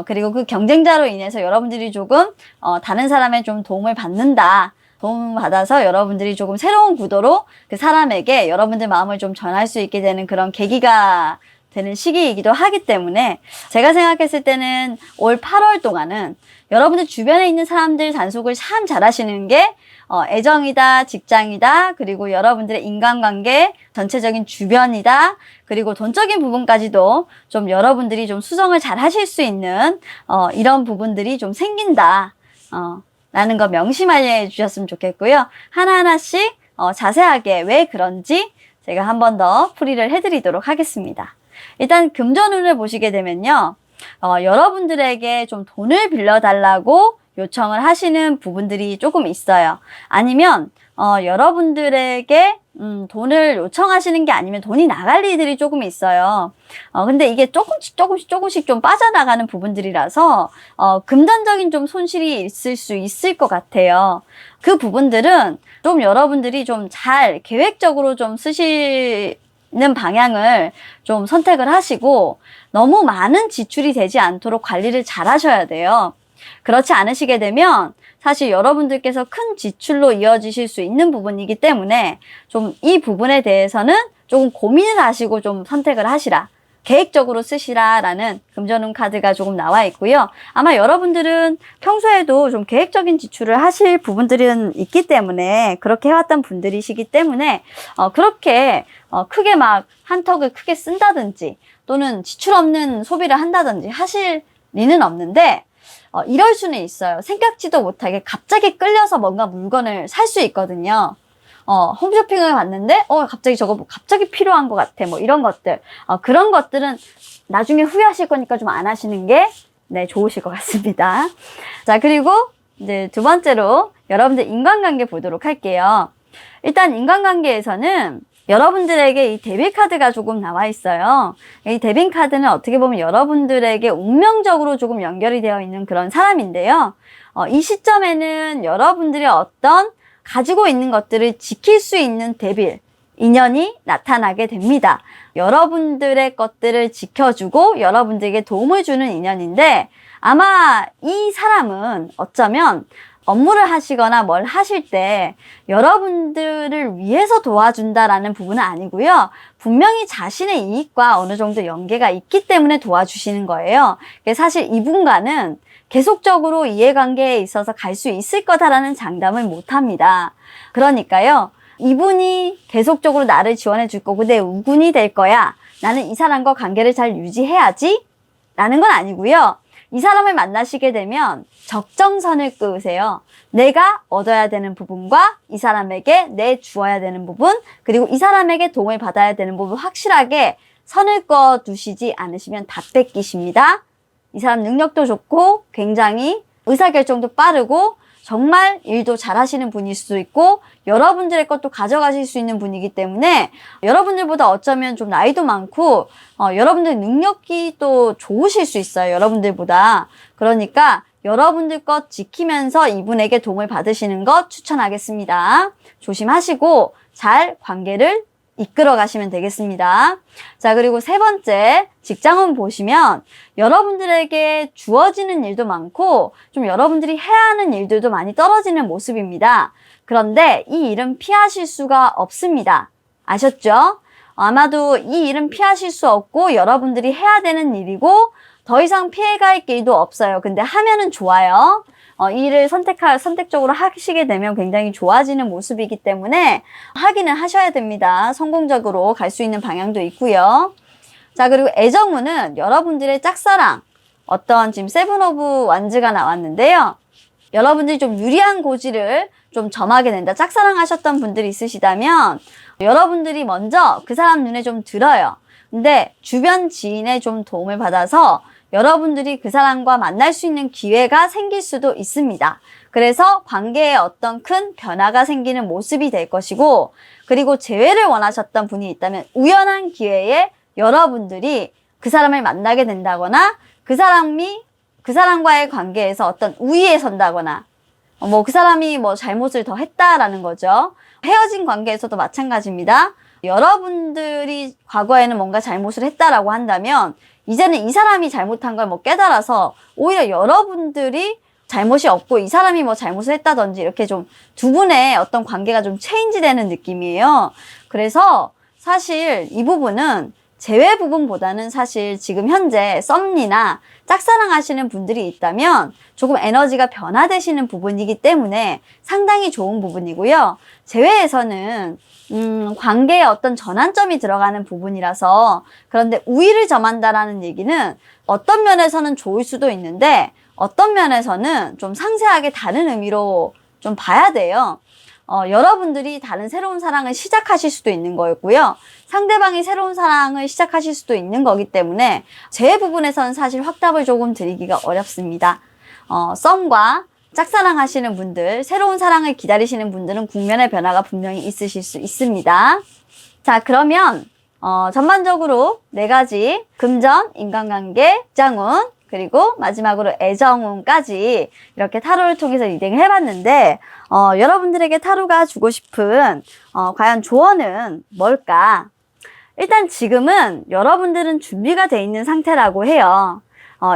그리고 그 경쟁자로 인해서 여러분들이 조금 다른 사람의 좀 도움을 받는다, 도움을 받아서 여러분들이 조금 새로운 구도로 그 사람에게 여러분들 마음을 좀 전할 수 있게 되는 그런 계기가 되는 시기이기도 하기 때문에 제가 생각했을 때는 올 8월 동안은 여러분들 주변에 있는 사람들 단속을 참 잘하시는 게 애정이다, 직장이다, 그리고 여러분들의 인간관계, 전체적인 주변이다, 그리고 돈적인 부분까지도 좀 여러분들이 좀 수정을 잘 하실 수 있는 이런 부분들이 좀 생긴다 라는 거 명심해 주셨으면 좋겠고요. 하나하나씩 자세하게 왜 그런지 제가 한 번 더 풀이를 해드리도록 하겠습니다. 일단 금전운을 보시게 되면요, 여러분들에게 좀 돈을 빌려달라고 요청을 하시는 부분들이 조금 있어요. 아니면 여러분들에게 돈을 요청하시는 게 아니면 돈이 나갈 일들이 조금 있어요. 근데 이게 조금씩 좀 빠져나가는 부분들이라서 금전적인 좀 손실이 있을 수 있을 것 같아요. 그 부분들은 좀 여러분들이 좀 잘 계획적으로 좀 쓰시는 방향을 좀 선택을 하시고 너무 많은 지출이 되지 않도록 관리를 잘 하셔야 돼요. 그렇지 않으시게 되면 사실 여러분들께서 큰 지출로 이어지실 수 있는 부분이기 때문에 좀 이 부분에 대해서는 조금 고민을 하시고 좀 선택을 하시라 계획적으로 쓰시라라는 금전운 카드가 조금 나와 있고요. 아마 여러분들은 평소에도 좀 계획적인 지출을 하실 부분들은 있기 때문에 그렇게 해왔던 분들이시기 때문에 그렇게 크게 막 한턱을 크게 쓴다든지 또는 지출 없는 소비를 한다든지 하실 리는 없는데 이럴 수는 있어요. 생각지도 못하게 갑자기 끌려서 뭔가 물건을 살 수 있거든요. 홈쇼핑을 갔는데, 갑자기 저거 갑자기 필요한 것 같아. 뭐 이런 것들. 그런 것들은 나중에 후회하실 거니까 좀 안 하시는 게, 네, 좋으실 것 같습니다. 자, 그리고 이제 두 번째로 여러분들 인간관계 보도록 할게요. 일단 인간관계에서는 여러분들에게 이 데빌카드가 조금 나와 있어요. 이 데빌카드는 어떻게 보면 여러분들에게 운명적으로 조금 연결이 되어 있는 그런 사람인데요. 이 시점에는 여러분들이 어떤 가지고 있는 것들을 지킬 수 있는 데빌, 인연이 나타나게 됩니다. 여러분들의 것들을 지켜주고 여러분들에게 도움을 주는 인연인데 아마 이 사람은 어쩌면 업무를 하시거나 뭘 하실 때 여러분들을 위해서 도와준다라는 부분은 아니고요. 분명히 자신의 이익과 어느 정도 연계가 있기 때문에 도와주시는 거예요. 사실 이분과는 계속적으로 이해관계에 있어서 갈 수 있을 거다라는 장담을 못합니다. 그러니까요. 이분이 계속적으로 나를 지원해 줄 거고 내 우군이 될 거야. 나는 이 사람과 관계를 잘 유지해야지. 라는 건 아니고요. 이 사람을 만나시게 되면 적정선을 끄으세요. 내가 얻어야 되는 부분과 이 사람에게 내 주어야 되는 부분, 그리고 이 사람에게 도움을 받아야 되는 부분 확실하게 선을 그어 두시지 않으시면 다 뺏기십니다. 이 사람 능력도 좋고 굉장히 의사결정도 빠르고 정말 일도 잘하시는 분일 수도 있고 여러분들의 것도 가져가실 수 있는 분이기 때문에 여러분들보다 어쩌면 좀 나이도 많고 여러분들 능력이 또 좋으실 수 있어요. 여러분들보다. 그러니까 여러분들 것 지키면서 이분에게 도움을 받으시는 것 추천하겠습니다. 조심하시고 잘 관계를 이끌어 가시면 되겠습니다. 자, 그리고 세 번째, 직장운 보시면 여러분들에게 주어지는 일도 많고 좀 여러분들이 해야 하는 일들도 많이 떨어지는 모습입니다. 그런데 이 일은 피하실 수가 없습니다. 아셨죠? 아마도 이 일은 피하실 수 없고 여러분들이 해야 되는 일이고 더 이상 피해갈 길도 없어요. 근데 하면은 좋아요. 이 일을 선택적으로 하시게 되면 굉장히 좋아지는 모습이기 때문에 하기는 하셔야 됩니다. 성공적으로 갈 수 있는 방향도 있고요. 자, 그리고 애정운은 여러분들의 짝사랑, 어떤 지금 세븐 오브 완즈가 나왔는데요. 여러분들이 좀 유리한 고지를 좀 점하게 된다. 짝사랑 하셨던 분들이 있으시다면 여러분들이 먼저 그 사람 눈에 좀 들어요. 근데 주변 지인의 좀 도움을 받아서 여러분들이 그 사람과 만날 수 있는 기회가 생길 수도 있습니다. 그래서 관계에 어떤 큰 변화가 생기는 모습이 될 것이고, 그리고 재회를 원하셨던 분이 있다면 우연한 기회에 여러분들이 그 사람을 만나게 된다거나 그 사람과의 관계에서 어떤 우위에 선다거나 그 사람이 잘못을 더 했다라는 거죠. 헤어진 관계에서도 마찬가지입니다. 여러분들이 과거에는 뭔가 잘못을 했다라고 한다면 이제는 이 사람이 잘못한 걸 깨달아서 오히려 여러분들이 잘못이 없고 이 사람이 잘못을 했다든지 이렇게 좀 두 분의 어떤 관계가 좀 체인지 되는 느낌이에요. 그래서 사실 이 부분은 재회 부분보다는 사실 지금 현재 썸니나 짝사랑 하시는 분들이 있다면 조금 에너지가 변화되시는 부분이기 때문에 상당히 좋은 부분이고요. 재회에서는 관계에 어떤 전환점이 들어가는 부분이라서, 그런데 우위를 점한다라는 얘기는 어떤 면에서는 좋을 수도 있는데 어떤 면에서는 좀 상세하게 다른 의미로 좀 봐야 돼요. 여러분들이 다른 새로운 사랑을 시작하실 수도 있는 거였고요. 상대방이 새로운 사랑을 시작하실 수도 있는 거기 때문에 제 부분에서는 사실 확답을 조금 드리기가 어렵습니다. 썸과 짝사랑 하시는 분들, 새로운 사랑을 기다리시는 분들은 국면의 변화가 분명히 있으실 수 있습니다. 자, 그러면 전반적으로 4가지 금전, 인간관계, 직장운, 그리고 마지막으로 애정운까지 이렇게 타로를 통해서 리딩을 해봤는데 여러분들에게 타로가 주고 싶은 과연 조언은 뭘까? 일단 지금은 여러분들은 준비가 돼 있는 상태라고 해요.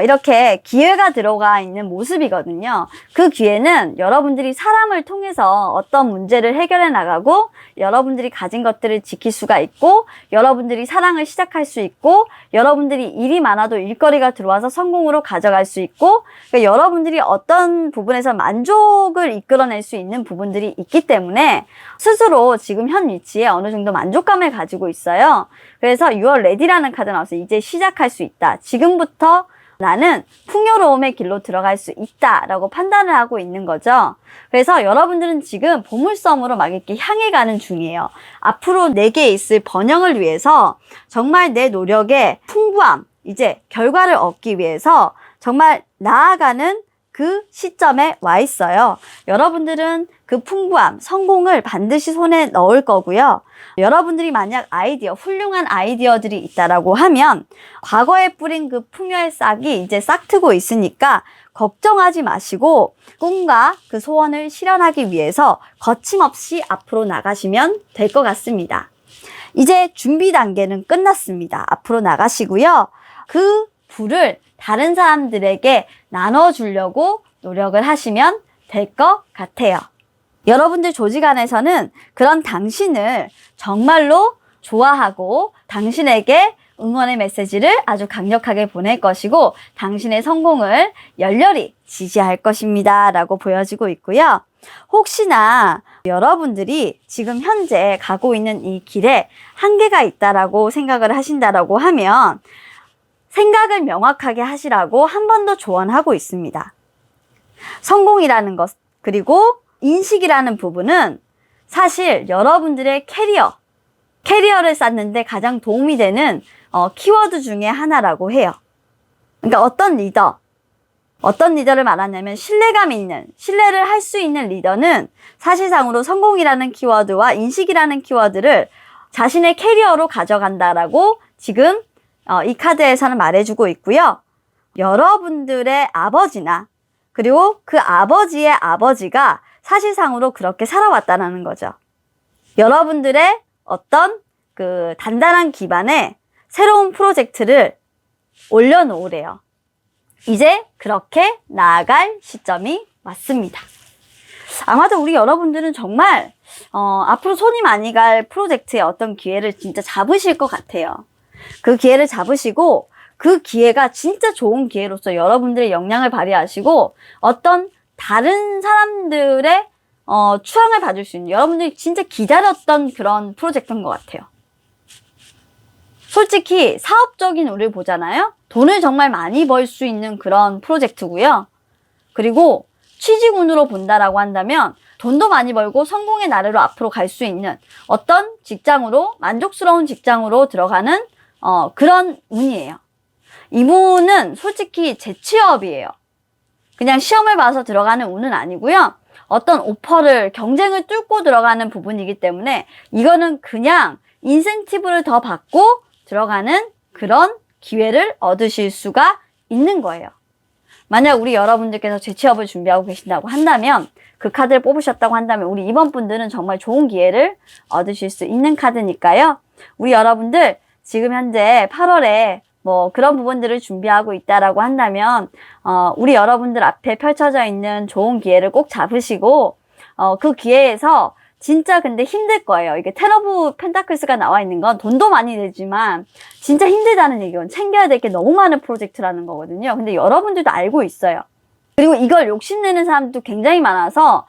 이렇게 기회가 들어가 있는 모습이거든요. 그 기회는 여러분들이 사람을 통해서 어떤 문제를 해결해 나가고 여러분들이 가진 것들을 지킬 수가 있고 여러분들이 사랑을 시작할 수 있고 여러분들이 일이 많아도 일거리가 들어와서 성공으로 가져갈 수 있고 그러니까 여러분들이 어떤 부분에서 만족을 이끌어낼 수 있는 부분들이 있기 때문에 스스로 지금 현 위치에 어느 정도 만족감을 가지고 있어요. 그래서 6월 레디라는 카드 나와서 이제 시작할 수 있다. 지금부터 나는 풍요로움의 길로 들어갈 수 있다라고 판단을 하고 있는 거죠. 그래서 여러분들은 지금 보물섬으로 막 이렇게 향해 가는 중이에요. 앞으로 내게 있을 번영을 위해서 정말 내 노력의 풍부함, 이제 결과를 얻기 위해서 정말 나아가는 그 시점에 와 있어요. 여러분들은 그 풍부함, 성공을 반드시 손에 넣을 거고요. 여러분들이 만약 훌륭한 아이디어들이 있다라고 하면 과거에 뿌린 그 풍요의 싹이 이제 싹트고 있으니까 걱정하지 마시고 꿈과 그 소원을 실현하기 위해서 거침없이 앞으로 나가시면 될 것 같습니다. 이제 준비 단계는 끝났습니다. 앞으로 나가시고요. 그 불을 다른 사람들에게 나눠주려고 노력을 하시면 될 것 같아요. 여러분들 조직 안에서는 그런 당신을 정말로 좋아하고 당신에게 응원의 메시지를 아주 강력하게 보낼 것이고 당신의 성공을 열렬히 지지할 것입니다. 라고 보여지고 있고요. 혹시나 여러분들이 지금 현재 가고 있는 이 길에 한계가 있다라고 생각을 하신다라고 하면 생각을 명확하게 하시라고 한 번 더 조언하고 있습니다. 성공이라는 것, 그리고 인식이라는 부분은 사실 여러분들의 캐리어를 쌓는데 가장 도움이 되는 키워드 중에 하나라고 해요. 그러니까 어떤 리더를 말하냐면 신뢰감 있는, 신뢰를 할 수 있는 리더는 사실상으로 성공이라는 키워드와 인식이라는 키워드를 자신의 캐리어로 가져간다라고 지금 이 카드에서는 말해주고 있고요. 여러분들의 아버지나 그리고 그 아버지의 아버지가 사실상으로 그렇게 살아왔다는 거죠. 여러분들의 어떤 그 단단한 기반에 새로운 프로젝트를 올려놓으래요. 이제 그렇게 나아갈 시점이 왔습니다. 아마도 우리 여러분들은 정말 앞으로 손이 많이 갈 프로젝트의 어떤 기회를 진짜 잡으실 것 같아요. 그 기회를 잡으시고 그 기회가 진짜 좋은 기회로서 여러분들의 역량을 발휘하시고 어떤 다른 사람들의 추앙을 받을 수 있는 여러분들이 진짜 기다렸던 그런 프로젝트인 것 같아요. 솔직히 사업적인 우리를 보잖아요. 돈을 정말 많이 벌 수 있는 그런 프로젝트고요. 그리고 취직운으로 본다라고 한다면 돈도 많이 벌고 성공의 나래로 앞으로 갈 수 있는 어떤 직장으로 만족스러운 직장으로 들어가는 그런 운이에요. 이분은 솔직히 재취업이에요. 그냥 시험을 봐서 들어가는 운은 아니고요. 어떤 오퍼를 경쟁을 뚫고 들어가는 부분이기 때문에 이거는 그냥 인센티브를 더 받고 들어가는 그런 기회를 얻으실 수가 있는 거예요. 만약 우리 여러분들께서 재취업을 준비하고 계신다고 한다면 그 카드를 뽑으셨다고 한다면 우리 이번 분들은 정말 좋은 기회를 얻으실 수 있는 카드니까요. 우리 여러분들 지금 현재 8월에 뭐 그런 부분들을 준비하고 있다라고 한다면 우리 여러분들 앞에 펼쳐져 있는 좋은 기회를 꼭 잡으시고 그 기회에서 진짜 근데 힘들 거예요. 이게 텐 오브 펜타클스가 나와 있는 건 돈도 많이 들지만 진짜 힘들다는 얘기건 챙겨야 될 게 너무 많은 프로젝트라는 거거든요. 근데 여러분들도 알고 있어요. 그리고 이걸 욕심내는 사람도 굉장히 많아서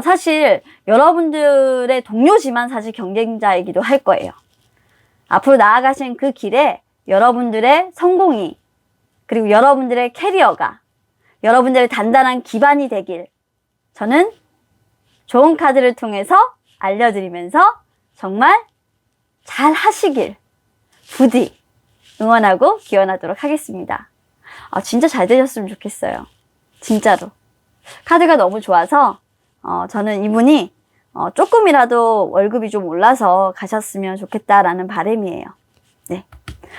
사실 여러분들의 동료지만 사실 경쟁자이기도 할 거예요. 앞으로 나아가신 그 길에 여러분들의 성공이 그리고 여러분들의 캐리어가 여러분들의 단단한 기반이 되길 저는 좋은 카드를 통해서 알려드리면서 정말 잘 하시길 부디 응원하고 기원하도록 하겠습니다. 진짜 잘 되셨으면 좋겠어요. 진짜로. 카드가 너무 좋아서 저는 이분이 조금이라도 월급이 좀 올라서 가셨으면 좋겠다라는 바람이에요. 네.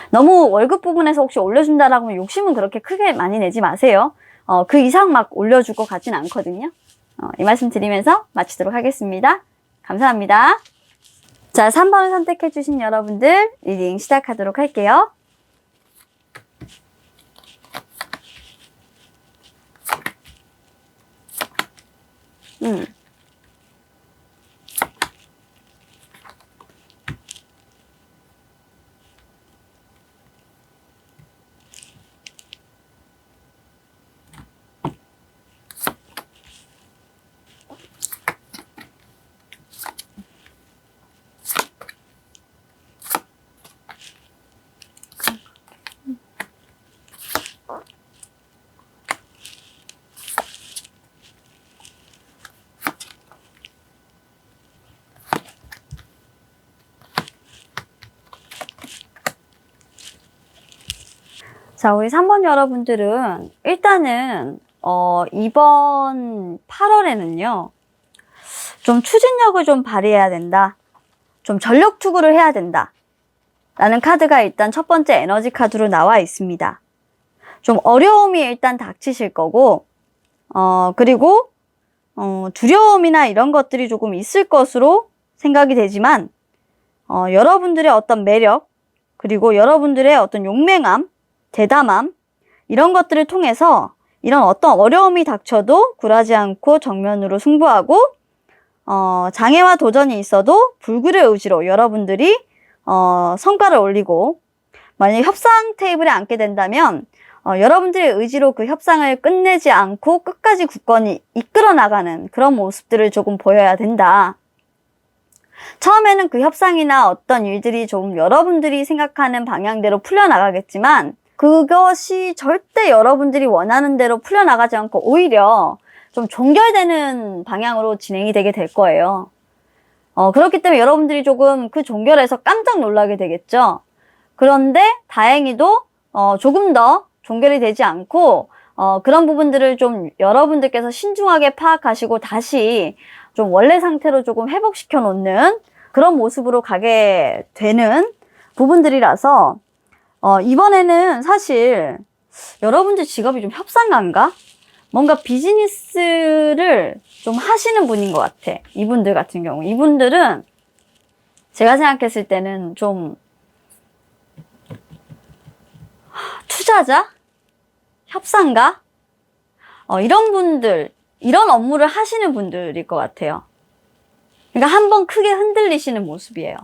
너무 월급 부분에서 혹시 올려준다라고 하면 욕심은 그렇게 크게 많이 내지 마세요. 그 이상 막 올려줄 것 같진 않거든요. 이 말씀 드리면서 마치도록 하겠습니다. 감사합니다. 자, 3번을 선택해주신 여러분들 리딩 시작하도록 할게요. 음. 자, 우리 3번 여러분들은 일단은 이번 8월에는요. 좀 추진력을 좀 발휘해야 된다. 좀 전력 투구를 해야 된다. 라는 카드가 일단 첫 번째 에너지 카드로 나와 있습니다. 좀 어려움이 일단 닥치실 거고, 그리고 두려움이나 이런 것들이 조금 있을 것으로 생각이 되지만, 여러분들의 어떤 매력, 그리고 여러분들의 어떤 용맹함, 대담함, 이런 것들을 통해서 이런 어떤 어려움이 닥쳐도 굴하지 않고 정면으로 승부하고, 장애와 도전이 있어도 불굴의 의지로 여러분들이 성과를 올리고, 만약 협상 테이블에 앉게 된다면 여러분들의 의지로 그 협상을 끝내지 않고 끝까지 굳건히 이끌어 나가는 그런 모습들을 조금 보여야 된다. 처음에는 그 협상이나 어떤 일들이 좀 여러분들이 생각하는 방향대로 풀려나가겠지만 그것이 절대 여러분들이 원하는 대로 풀려나가지 않고 오히려 좀 종결되는 방향으로 진행이 되게 될 거예요. 그렇기 때문에 여러분들이 조금 그 종결에서 깜짝 놀라게 되겠죠. 그런데 다행히도 조금 더 종결이 되지 않고 그런 부분들을 좀 여러분들께서 신중하게 파악하시고 다시 좀 원래 상태로 조금 회복시켜 놓는 그런 모습으로 가게 되는 부분들이라서 이번에는 사실 여러분들 직업이 좀 협상가인가? 뭔가 비즈니스를 좀 하시는 분인 것 같아. 이분들 같은 경우. 이분들은 제가 생각했을 때는 좀 투자자? 협상가? 이런 분들, 이런 업무를 하시는 분들일 것 같아요. 그러니까 한번 크게 흔들리시는 모습이에요.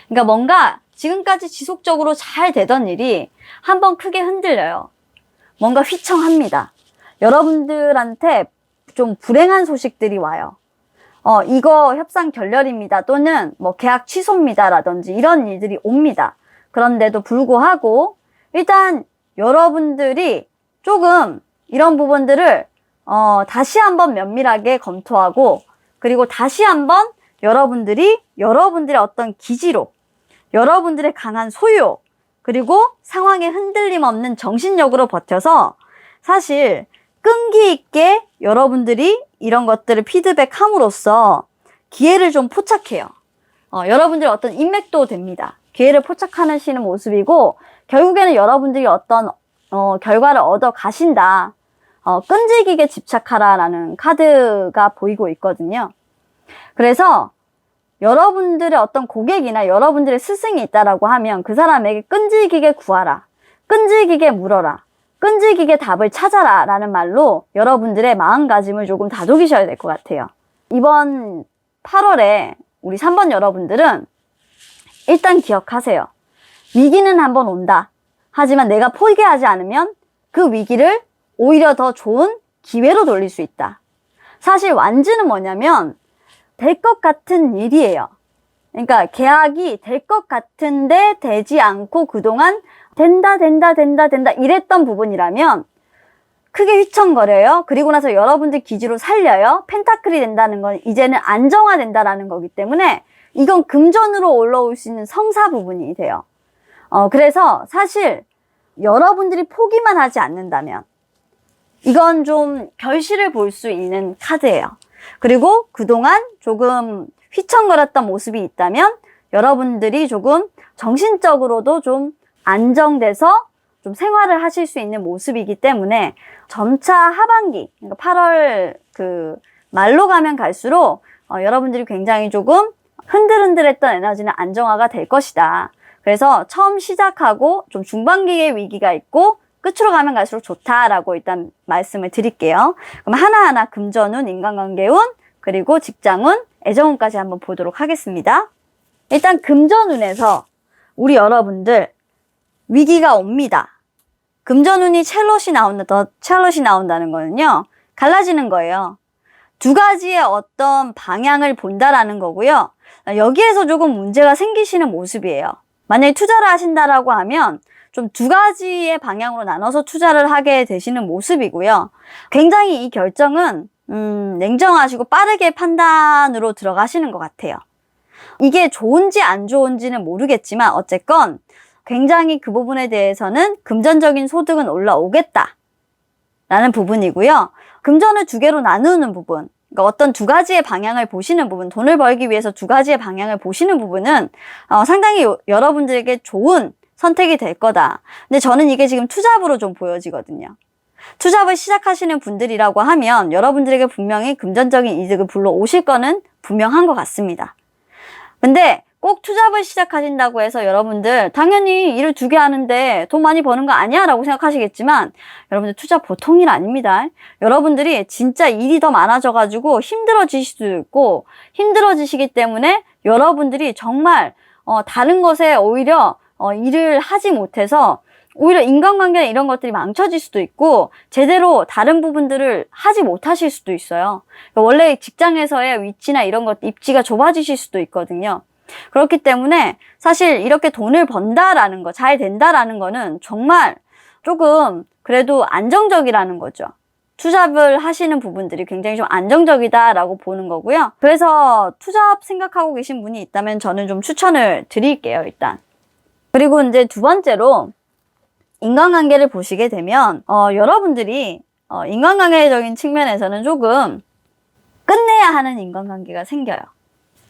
그러니까 뭔가 지금까지 지속적으로 잘 되던 일이 한번 크게 흔들려요. 뭔가 휘청합니다. 여러분들한테 좀 불행한 소식들이 와요. 이거 협상 결렬입니다. 또는 뭐 계약 취소입니다. 라든지 이런 일들이 옵니다. 그런데도 불구하고 일단 여러분들이 조금 이런 부분들을 다시 한번 면밀하게 검토하고 그리고 다시 한번 여러분들의 어떤 기지로 여러분들의 강한 소유 그리고 상황에 흔들림 없는 정신력으로 버텨서 사실 끈기 있게 여러분들이 이런 것들을 피드백함으로써 기회를 좀 포착해요. 여러분들의 어떤 인맥도 됩니다. 기회를 포착하시는 모습이고 결국에는 여러분들이 어떤 결과를 얻어 가신다. 끈질기게 집착하라라는 카드가 보이고 있거든요. 그래서 여러분들의 어떤 고객이나 여러분들의 스승이 있다라고 하면 그 사람에게 끈질기게 구하라. 끈질기게 물어라. 끈질기게 답을 찾아라 라는 말로 여러분들의 마음가짐을 조금 다독이셔야 될 것 같아요. 이번 8월에 우리 3번 여러분들은 일단 기억하세요. 위기는 한번 온다. 하지만 내가 포기하지 않으면 그 위기를 오히려 더 좋은 기회로 돌릴 수 있다. 사실 완주는 뭐냐면 될 것 같은 일이에요. 그러니까 계약이 될 것 같은데 되지 않고 그동안 된다 이랬던 부분이라면 크게 휘청거려요. 그리고 나서 여러분들 기지로 살려요. 펜타클이 된다는 건 이제는 안정화된다라는 거기 때문에 이건 금전으로 올라올 수 있는 성사 부분이 돼요. 그래서 사실 여러분들이 포기만 하지 않는다면 이건 좀 결실을 볼 수 있는 카드예요. 그리고 그동안 조금 휘청거렸던 모습이 있다면 여러분들이 조금 정신적으로도 좀 안정돼서 좀 생활을 하실 수 있는 모습이기 때문에 점차 하반기, 그러니까 8월 그 말로 가면 갈수록 여러분들이 굉장히 조금 흔들흔들했던 에너지는 안정화가 될 것이다. 그래서 처음 시작하고 좀 중반기의 위기가 있고 끝으로 가면 갈수록 좋다라고 일단 말씀을 드릴게요. 그럼 하나하나 금전운, 인간관계운, 그리고 직장운, 애정운까지 한번 보도록 하겠습니다. 일단 금전운에서 우리 여러분들 위기가 옵니다. 금전운이 첼롯이 나온다는 거는요, 갈라지는 거예요. 두 가지의 어떤 방향을 본다라는 거고요. 여기에서 조금 문제가 생기시는 모습이에요. 만약에 투자를 하신다라고 하면 좀 두 가지의 방향으로 나눠서 투자를 하게 되시는 모습이고요. 굉장히 이 결정은 냉정하시고 빠르게 판단으로 들어가시는 것 같아요. 이게 좋은지 안 좋은지는 모르겠지만 어쨌건 굉장히 그 부분에 대해서는 금전적인 소득은 올라오겠다 라는 부분이고요. 금전을 두 개로 나누는 부분, 그러니까 어떤 두 가지의 방향을 보시는 부분, 돈을 벌기 위해서 두 가지의 방향을 보시는 부분은 상당히 여러분들에게 좋은 선택이 될 거다. 근데 저는 이게 지금 투잡으로 좀 보여지거든요. 투잡을 시작하시는 분들이라고 하면 여러분들에게 분명히 금전적인 이득을 불러오실 거는 분명한 것 같습니다. 근데 꼭 투잡을 시작하신다고 해서 여러분들 당연히 일을 두 개 하는데 돈 많이 버는 거 아니야? 라고 생각하시겠지만 여러분들 투잡 보통 일 아닙니다. 여러분들이 진짜 일이 더 많아져가지고 힘들어지실 수도 있고 힘들어지시기 때문에 여러분들이 정말 다른 것에 오히려 일을 하지 못해서 오히려 인간관계나 이런 것들이 망쳐질 수도 있고 제대로 다른 부분들을 하지 못하실 수도 있어요. 그러니까 원래 직장에서의 위치나 이런 것 입지가 좁아지실 수도 있거든요. 그렇기 때문에 사실 이렇게 돈을 번다라는 거, 잘 된다라는 거는 정말 조금 그래도 안정적이라는 거죠. 투잡을 하시는 부분들이 굉장히 좀 안정적이다라고 보는 거고요. 그래서 투잡 생각하고 계신 분이 있다면 저는 좀 추천을 드릴게요, 일단. 그리고 이제 두 번째로 인간관계를 보시게 되면 여러분들이 인간관계적인 측면에서는 조금 끝내야 하는 인간관계가 생겨요.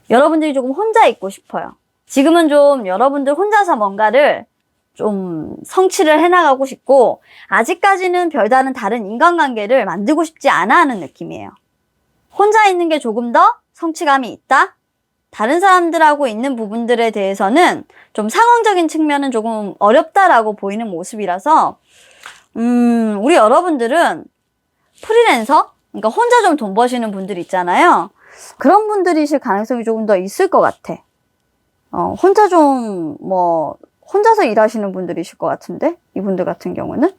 여러분들이 조금 혼자 있고 싶어요. 지금은 좀 여러분들 혼자서 뭔가를 좀 성취를 해나가고 싶고 아직까지는 별다른 다른 인간관계를 만들고 싶지 않아 하는 느낌이에요. 혼자 있는 게 조금 더 성취감이 있다? 다른 사람들하고 있는 부분들에 대해서는 좀 상황적인 측면은 조금 어렵다라고 보이는 모습이라서 우리 여러분들은 프리랜서? 그러니까 혼자 좀 돈 버시는 분들 있잖아요. 그런 분들이실 가능성이 조금 더 있을 것 같아. 혼자 좀 혼자서 일하시는 분들이실 것 같은데 이분들 같은 경우는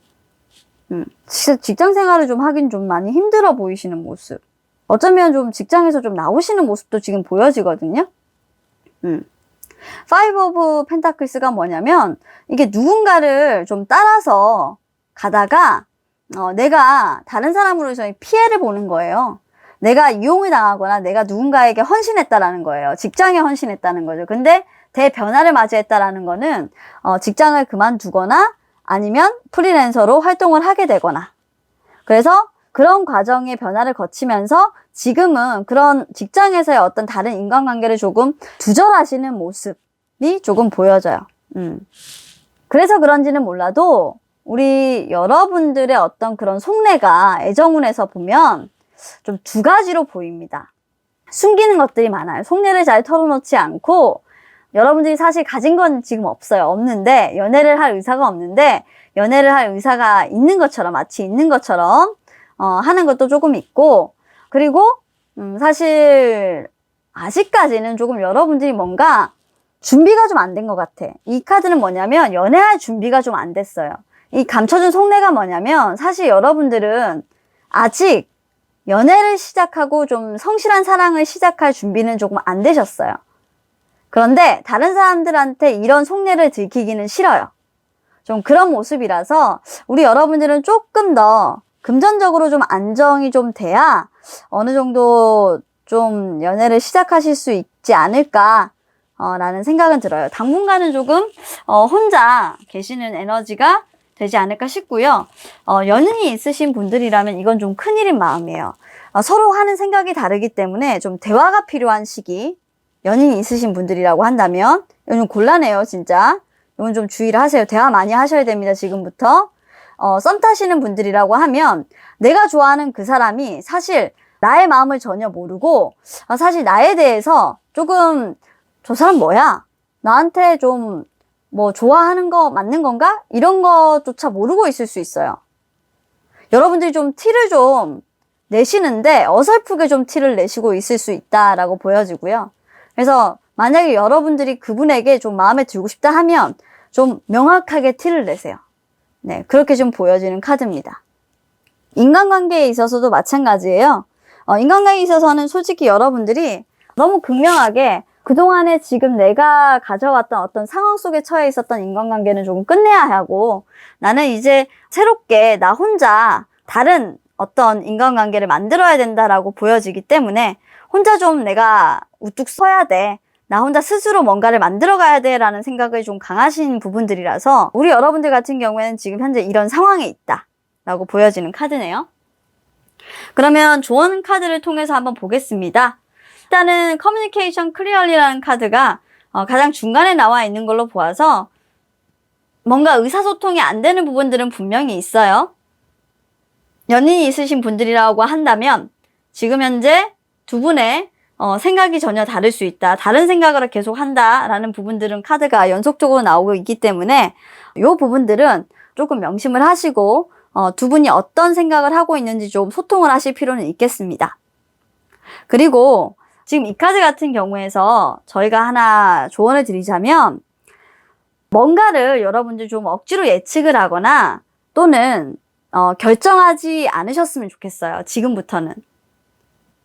진짜 직장 생활을 좀 하긴 좀 많이 힘들어 보이시는 모습. 어쩌면 좀 직장에서 좀 나오시는 모습도 지금 보여지거든요. 파이브 오브 펜타클스가 뭐냐면 이게 누군가를 좀 따라서 가다가 내가 다른 사람으로서 피해를 보는 거예요. 내가 이용을 당하거나 내가 누군가에게 헌신했다라는 거예요. 직장에 헌신했다는 거죠. 근데 대변화를 맞이했다라는 거는 직장을 그만두거나 아니면 프리랜서로 활동을 하게 되거나 그래서 그런 과정의 변화를 거치면서 지금은 그런 직장에서의 어떤 다른 인간관계를 조금 두절하시는 모습이 조금 보여져요. 그래서 그런지는 몰라도 우리 여러분들의 어떤 그런 속내가 애정운에서 보면 좀 두 가지로 보입니다. 숨기는 것들이 많아요. 속내를 잘 털어놓지 않고 여러분들이 사실 가진 건 지금 없어요. 없는데 연애를 할 의사가 없는데 연애를 할 의사가 있는 것처럼 마치 있는 것처럼 하는 것도 조금 있고 그리고 사실 아직까지는 조금 여러분들이 뭔가 준비가 좀 안 된 것 같아. 이 카드는 뭐냐면 연애할 준비가 좀 안 됐어요. 이 감춰준 속내가 뭐냐면 사실 여러분들은 아직 연애를 시작하고 좀 성실한 사랑을 시작할 준비는 조금 안 되셨어요. 그런데 다른 사람들한테 이런 속내를 들키기는 싫어요. 좀 그런 모습이라서 우리 여러분들은 조금 더 금전적으로 좀 안정이 좀 돼야 어느 정도 좀 연애를 시작하실 수 있지 않을까 라는 생각은 들어요. 당분간은 조금 혼자 계시는 에너지가 되지 않을까 싶고요. 연인이 있으신 분들이라면 이건 좀 큰일인 마음이에요. 서로 하는 생각이 다르기 때문에 좀 대화가 필요한 시기 연인이 있으신 분들이라고 한다면 이건 좀 곤란해요. 진짜 이건 좀 주의를 하세요. 대화 많이 하셔야 됩니다. 지금부터 썸 타시는 분들이라고 하면 내가 좋아하는 그 사람이 사실 나의 마음을 전혀 모르고 사실 나에 대해서 조금 저 사람 뭐야? 나한테 좀 좋아하는 거 맞는 건가? 이런 것조차 모르고 있을 수 있어요. 여러분들이 좀 티를 좀 내시는데 어설프게 좀 티를 내시고 있을 수 있다라고 보여지고요. 그래서 만약에 여러분들이 그분에게 좀 마음에 들고 싶다 하면 좀 명확하게 티를 내세요. 네, 그렇게 좀 보여지는 카드입니다. 인간관계에 있어서도 마찬가지예요. 인간관계에 있어서는 솔직히 여러분들이 너무 극명하게 그동안에 지금 내가 가져왔던 어떤 상황 속에 처해 있었던 인간관계는 조금 끝내야 하고, 나는 이제 새롭게 나 혼자 다른 어떤 인간관계를 만들어야 된다라고 보여지기 때문에 혼자 좀 내가 우뚝 서야 돼. 나 혼자 스스로 뭔가를 만들어 가야 돼 라는 생각이 좀 강하신 부분들이라서 우리 여러분들 같은 경우에는 지금 현재 이런 상황에 있다 라고 보여지는 카드네요. 그러면 조언 카드를 통해서 한번 보겠습니다. 일단은 커뮤니케이션 클리어리라는 카드가 가장 중간에 나와 있는 걸로 보아서 뭔가 의사소통이 안 되는 부분들은 분명히 있어요. 연인이 있으신 분들이라고 한다면 지금 현재 두 분의 생각이 전혀 다를 수 있다. 다른 생각을 계속 한다라는 부분들은 카드가 연속적으로 나오고 있기 때문에 이 부분들은 조금 명심을 하시고 두 분이 어떤 생각을 하고 있는지 좀 소통을 하실 필요는 있겠습니다. 그리고 지금 이 카드 같은 경우에서 저희가 하나 조언을 드리자면 뭔가를 여러분들 좀 억지로 예측을 하거나 또는 결정하지 않으셨으면 좋겠어요. 지금부터는.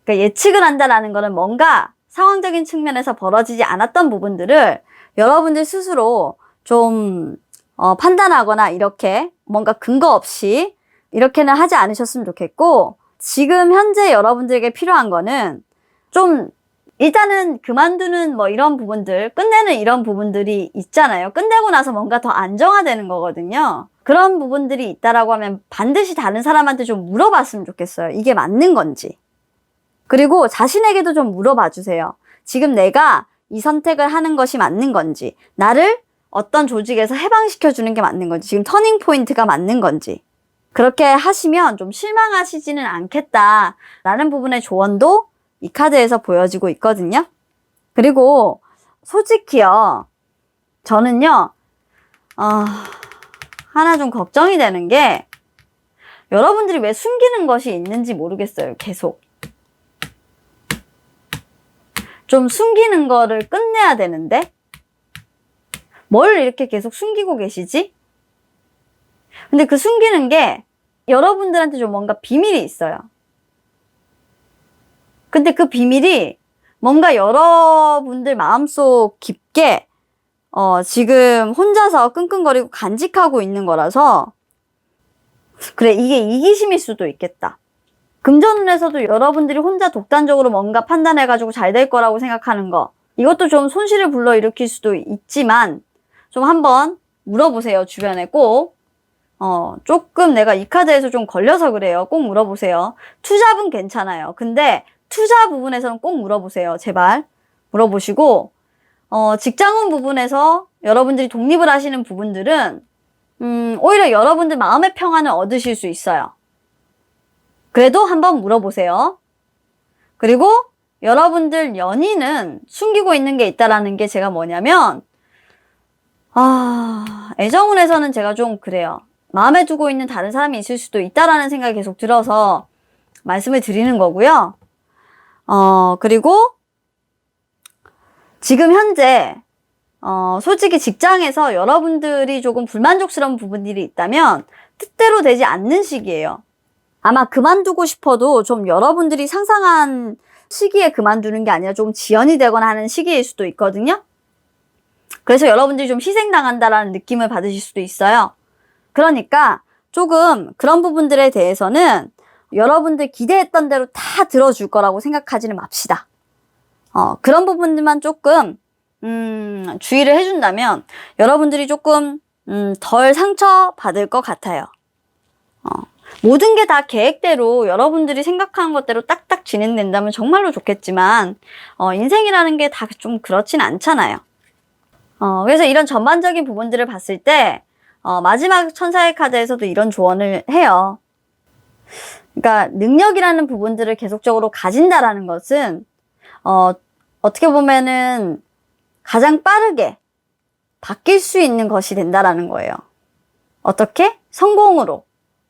그러니까 예측을 한다라는 거는 뭔가 상황적인 측면에서 벌어지지 않았던 부분들을 여러분들 스스로 좀 판단하거나 이렇게 뭔가 근거 없이 이렇게는 하지 않으셨으면 좋겠고, 지금 현재 여러분들에게 필요한 거는 좀 일단은 그만두는 뭐 이런 부분들, 끝내는 이런 부분들이 있잖아요. 끝내고 나서 뭔가 더 안정화되는 거거든요. 그런 부분들이 있다라고 하면 반드시 다른 사람한테 좀 물어봤으면 좋겠어요. 이게 맞는 건지. 그리고 자신에게도 좀 물어봐 주세요. 지금 내가 이 선택을 하는 것이 맞는 건지, 나를 어떤 조직에서 해방시켜 주는 게 맞는 건지, 지금 터닝 포인트가 맞는 건지. 그렇게 하시면 좀 실망하시지는 않겠다라는 부분의 조언도 이 카드에서 보여지고 있거든요. 그리고 솔직히요, 저는요, 하나 좀 걱정이 되는 게 여러분들이 왜 숨기는 것이 있는지 모르겠어요. 계속 좀 숨기는 거를 끝내야 되는데 뭘 이렇게 계속 숨기고 계시지? 근데 그 숨기는 게 여러분들한테 좀 뭔가 비밀이 있어요. 근데 그 비밀이 뭔가 여러분들 마음속 깊게 지금 혼자서 끙끙거리고 간직하고 있는 거라서, 그래, 이게 이기심일 수도 있겠다. 금전운에서도 여러분들이 혼자 독단적으로 뭔가 판단해가지고 잘 될 거라고 생각하는 거, 이것도 좀 손실을 불러일으킬 수도 있지만 좀 한번 물어보세요. 주변에 꼭. 조금 내가 이 카드에서 좀 걸려서 그래요. 꼭 물어보세요. 투잡은 괜찮아요. 근데 투자 부분에서는 꼭 물어보세요. 제발 물어보시고, 직장운 부분에서 여러분들이 독립을 하시는 부분들은 오히려 여러분들 마음의 평안을 얻으실 수 있어요. 그래도 한번 물어보세요. 그리고 여러분들 연인은 숨기고 있는 게 있다라는 게 제가 뭐냐면, 애정운에서는 제가 좀 그래요. 마음에 두고 있는 다른 사람이 있을 수도 있다라는 생각이 계속 들어서 말씀을 드리는 거고요. 그리고 지금 현재 솔직히 직장에서 여러분들이 조금 불만족스러운 부분들이 있다면 뜻대로 되지 않는 시기예요. 아마 그만두고 싶어도 좀 여러분들이 상상한 시기에 그만두는 게 아니라 좀 지연이 되거나 하는 시기일 수도 있거든요. 그래서 여러분들이 좀 희생당한다라는 느낌을 받으실 수도 있어요. 그러니까 조금 그런 부분들에 대해서는 여러분들 기대했던 대로 다 들어줄 거라고 생각하지는 맙시다. 그런 부분들만 조금 주의를 해준다면 여러분들이 조금 덜 상처받을 것 같아요. 모든 게 다 계획대로 여러분들이 생각하는 것대로 딱딱 진행된다면 정말로 좋겠지만 인생이라는 게 다 좀 그렇진 않잖아요. 그래서 이런 전반적인 부분들을 봤을 때 마지막 천사의 카드에서도 이런 조언을 해요. 그러니까 능력이라는 부분들을 계속적으로 가진다라는 것은 어떻게 보면은 가장 빠르게 바뀔 수 있는 것이 된다라는 거예요. 어떻게? 성공으로.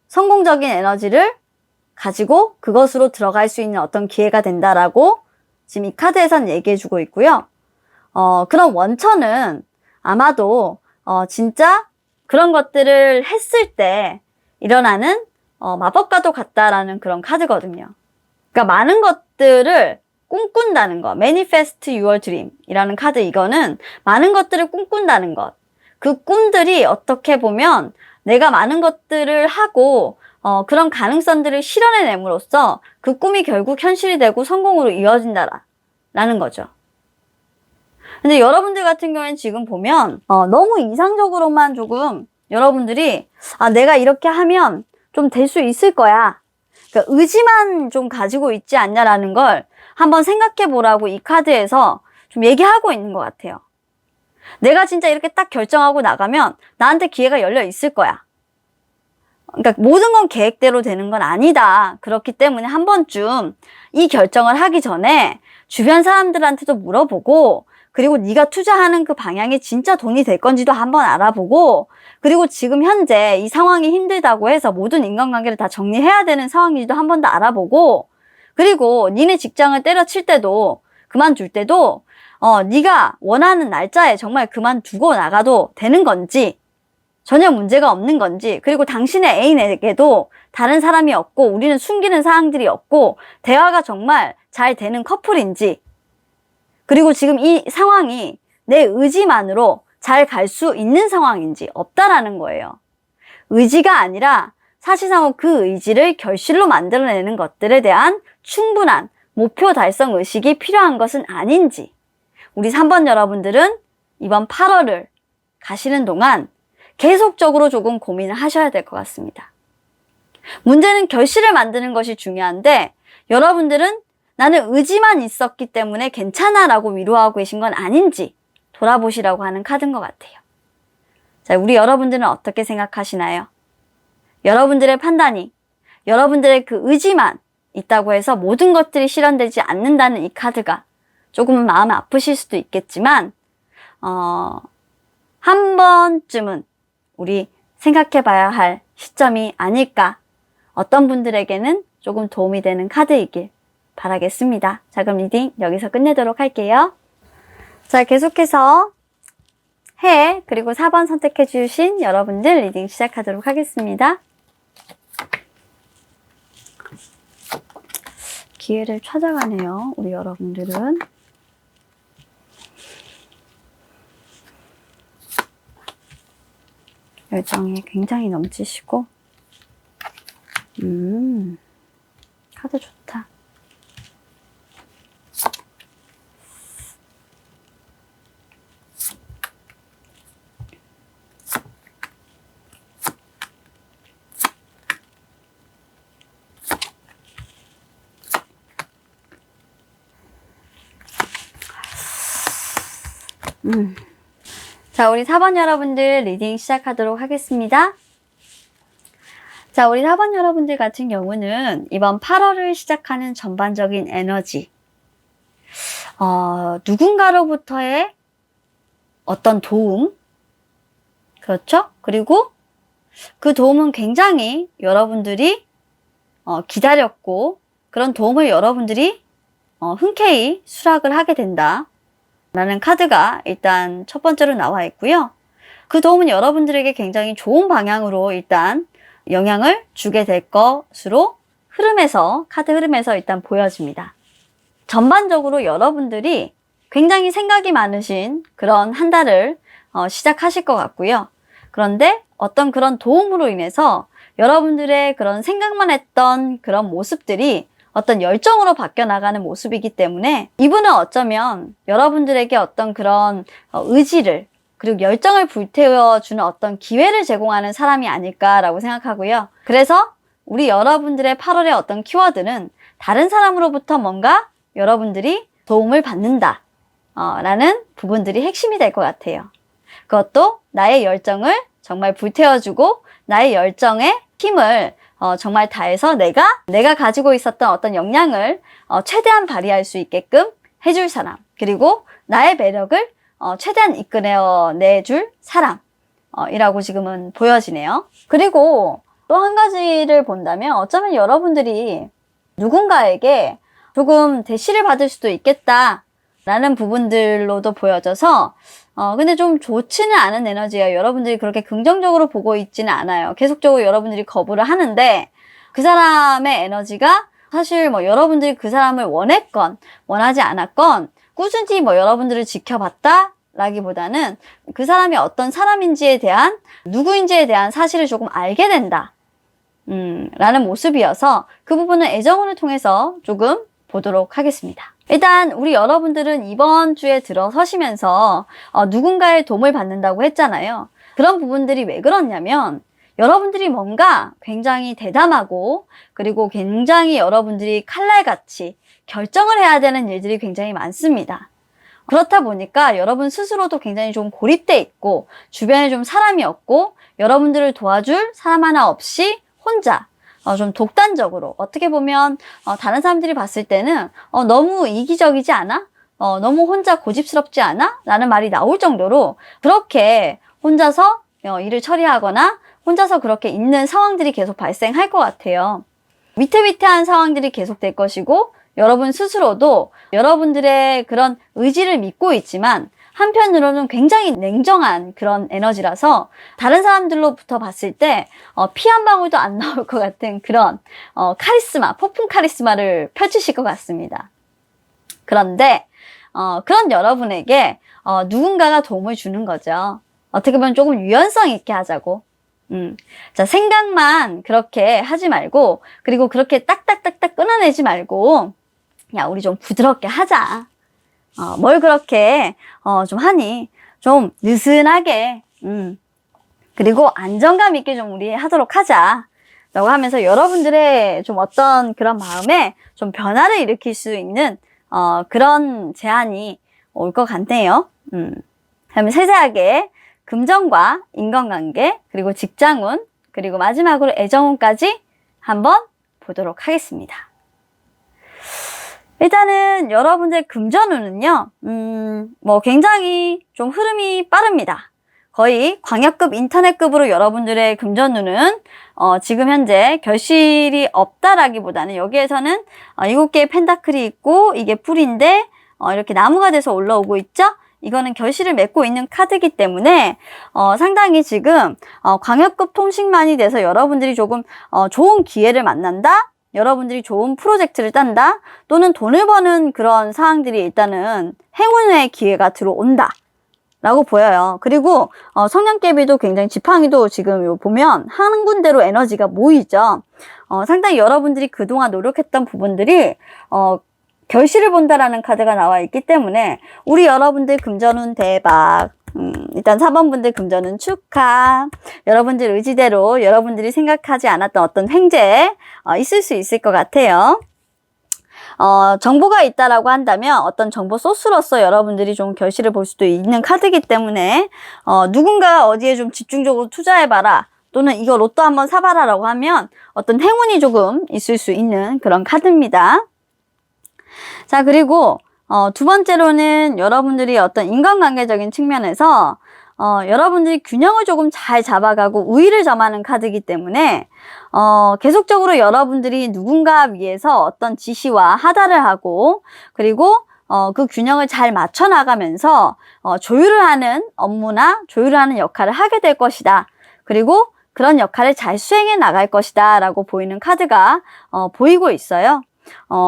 성공적인 에너지를 가지고 그것으로 들어갈 수 있는 어떤 기회가 된다라고 지금 이 카드에선 얘기해주고 있고요. 그런 원천은 아마도 진짜 그런 것들을 했을 때 일어나는 마법과도 같다라는 그런 카드거든요. 그러니까 많은 것들을 꿈꾼다는 것, Manifest Your Dream 이라는 카드, 이거는 많은 것들을 꿈꾼다는 것. 그 꿈들이 어떻게 보면 내가 많은 것들을 하고 그런 가능성들을 실현해냄으로써 그 꿈이 결국 현실이 되고 성공으로 이어진다라는 거죠. 근데 여러분들 같은 경우에는 지금 보면 너무 이상적으로만 조금 여러분들이 내가 이렇게 하면 좀 될 수 있을 거야. 그러니까 의지만 좀 가지고 있지 않냐라는 걸 한번 생각해 보라고 이 카드에서 좀 얘기하고 있는 것 같아요. 내가 진짜 이렇게 딱 결정하고 나가면 나한테 기회가 열려 있을 거야. 그러니까 모든 건 계획대로 되는 건 아니다. 그렇기 때문에 한 번쯤 이 결정을 하기 전에 주변 사람들한테도 물어보고, 그리고 네가 투자하는 그 방향이 진짜 돈이 될 건지도 한번 알아보고, 그리고 지금 현재 이 상황이 힘들다고 해서 모든 인간관계를 다 정리해야 되는 상황인지도 한 번 더 알아보고, 그리고 니네 직장을 때려칠 때도, 그만둘 때도 네가 원하는 날짜에 정말 그만두고 나가도 되는 건지, 전혀 문제가 없는 건지, 그리고 당신의 애인에게도 다른 사람이 없고 우리는 숨기는 사항들이 없고 대화가 정말 잘 되는 커플인지, 그리고 지금 이 상황이 내 의지만으로 잘 갈 수 있는 상황인지 없다라는 거예요. 의지가 아니라 사실상 그 의지를 결실로 만들어내는 것들에 대한 충분한 목표 달성 의식이 필요한 것은 아닌지, 우리 3번 여러분들은 이번 8월을 가시는 동안 계속적으로 조금 고민을 하셔야 될 것 같습니다. 문제는 결실을 만드는 것이 중요한데, 여러분들은 나는 의지만 있었기 때문에 괜찮아 라고 위로하고 계신 건 아닌지 돌아보시라고 하는 카드인 것 같아요. 자, 우리 여러분들은 어떻게 생각하시나요? 여러분들의 판단이, 여러분들의 그 의지만 있다고 해서 모든 것들이 실현되지 않는다는 이 카드가 조금은 마음 아프실 수도 있겠지만 한 번쯤은 우리 생각해 봐야 할 시점이 아닐까, 어떤 분들에게는 조금 도움이 되는 카드이길 바라겠습니다. 자, 그럼 리딩 여기서 끝내도록 할게요. 자, 계속해서 해 그리고 4번 선택해 주신 여러분들 리딩 시작하도록 하겠습니다. 기회를 찾아가네요, 우리 여러분들은. 열정이 굉장히 넘치시고, 카드 좋다. 자, 우리 4번 여러분들 리딩 시작하도록 하겠습니다. 자, 우리 4번 여러분들 같은 경우는 이번 8월을 시작하는 전반적인 에너지, 누군가로부터의 어떤 도움, 그렇죠? 그리고 그 도움은 굉장히 여러분들이 기다렸고, 그런 도움을 여러분들이 흔쾌히 수락을 하게 된다 라는 카드가 일단 첫 번째로 나와 있고요. 그 도움은 여러분들에게 굉장히 좋은 방향으로 일단 영향을 주게 될 것으로 카드 흐름에서 일단 보여집니다. 전반적으로 여러분들이 굉장히 생각이 많으신 그런 한 달을 시작하실 것 같고요. 그런데 어떤 그런 도움으로 인해서 여러분들의 그런 생각만 했던 그런 모습들이 어떤 열정으로 바뀌어 나가는 모습이기 때문에, 이분은 어쩌면 여러분들에게 어떤 그런 의지를, 그리고 열정을 불태워주는 어떤 기회를 제공하는 사람이 아닐까라고 생각하고요. 그래서 우리 여러분들의 8월의 어떤 키워드는 다른 사람으로부터 뭔가 여러분들이 도움을 받는다 라는 부분들이 핵심이 될 것 같아요. 그것도 나의 열정을 정말 불태워주고 나의 열정의 힘을 정말 다해서 내가 가지고 있었던 어떤 역량을 최대한 발휘할 수 있게끔 해줄 사람, 그리고 나의 매력을 최대한 이끌어내줄 사람이라고 지금은 보여지네요. 그리고 또 한 가지를 본다면 어쩌면 여러분들이 누군가에게 조금 대시를 받을 수도 있겠다 라는 부분들로도 보여져서 근데 좀 좋지는 않은 에너지예요. 여러분들이 그렇게 긍정적으로 보고 있지는 않아요. 계속적으로 여러분들이 거부를 하는데 그 사람의 에너지가 사실 뭐 여러분들이 그 사람을 원했건 원하지 않았건 꾸준히 뭐 여러분들을 지켜봤다 라기보다는 그 사람이 어떤 사람인지에 대한 누구인지에 대한 사실을 조금 알게 된다 라는 모습이어서 그 부분은 애정운을 통해서 조금 보도록 하겠습니다. 일단 우리 여러분들은 이번 주에 들어서시면서 누군가의 도움을 받는다고 했잖아요. 그런 부분들이 왜 그렇냐면 여러분들이 뭔가 굉장히 대담하고 그리고 굉장히 여러분들이 칼날같이 결정을 해야 되는 일들이 굉장히 많습니다. 그렇다 보니까 여러분 스스로도 굉장히 좀 고립돼 있고 주변에 좀 사람이 없고 여러분들을 도와줄 사람 하나 없이 혼자 좀 독단적으로 어떻게 보면 다른 사람들이 봤을 때는 너무 이기적이지 않아? 너무 혼자 고집스럽지 않아? 라는 말이 나올 정도로 그렇게 혼자서 일을 처리하거나 혼자서 그렇게 있는 상황들이 계속 발생할 것 같아요. 위태위태한 상황들이 계속될 것이고 여러분 스스로도 여러분들의 그런 의지를 믿고 있지만 한편으로는 굉장히 냉정한 그런 에너지라서 다른 사람들로부터 봤을 때 피 한 방울도 안 나올 것 같은 그런 카리스마, 폭풍 카리스마를 펼치실 것 같습니다. 그런데 그런 여러분에게 누군가가 도움을 주는 거죠. 어떻게 보면 조금 유연성 있게 하자고. 자, 생각만 그렇게 하지 말고 그리고 그렇게 딱딱딱딱 끊어내지 말고 야, 우리 좀 부드럽게 하자. 뭘 그렇게 좀 하니 좀 느슨하게 그리고 안정감 있게 좀 우리 하도록 하자 라고 하면서 여러분들의 좀 어떤 그런 마음에 좀 변화를 일으킬 수 있는 그런 제안이 올 것 같네요. 그러면 세세하게 금전과 인간관계 그리고 직장운 그리고 마지막으로 애정운까지 한번 보도록 하겠습니다. 일단은 여러분들 금전운은요, 뭐 굉장히 좀 흐름이 빠릅니다. 거의 광역급 인터넷급으로 여러분들의 금전운은 지금 현재 결실이 없다라기보다는 여기에서는 7개의 펜타클이 있고 이게 뿔인데 이렇게 나무가 돼서 올라오고 있죠? 이거는 결실을 맺고 있는 카드이기 때문에 상당히 지금 광역급 통신만이 돼서 여러분들이 조금 좋은 기회를 만난다? 여러분들이 좋은 프로젝트를 딴다? 또는 돈을 버는 그런 상황들이 일단은 행운의 기회가 들어온다 라고 보여요. 그리고 성냥개비도 굉장히 지팡이도 지금 보면 한 군데로 에너지가 모이죠. 상당히 여러분들이 그동안 노력했던 부분들이 결실을 본다라는 카드가 나와 있기 때문에 우리 여러분들 금전운 대박. 일단 4번분들 금전운 축하. 여러분들 의지대로 여러분들이 생각하지 않았던 어떤 횡재 있을 수 있을 것 같아요. 정보가 있다라고 한다면 어떤 정보 소스로서 여러분들이 좀 결실을 볼 수도 있는 카드이기 때문에 누군가 어디에 좀 집중적으로 투자해봐라 또는 이거 로또 한번 사봐라 라고 하면 어떤 행운이 조금 있을 수 있는 그런 카드입니다. 자, 그리고 두 번째로는 여러분들이 어떤 인간관계적인 측면에서 여러분들이 균형을 조금 잘 잡아가고 우위를 점하는 카드이기 때문에 계속적으로 여러분들이 누군가 위해서 어떤 지시와 하달을 하고 그리고 그 균형을 잘 맞춰 나가면서 조율을 하는 업무나 조율을 하는 역할을 하게 될 것이다. 그리고 그런 역할을 잘 수행해 나갈 것이다 라고 보이는 카드가 보이고 있어요.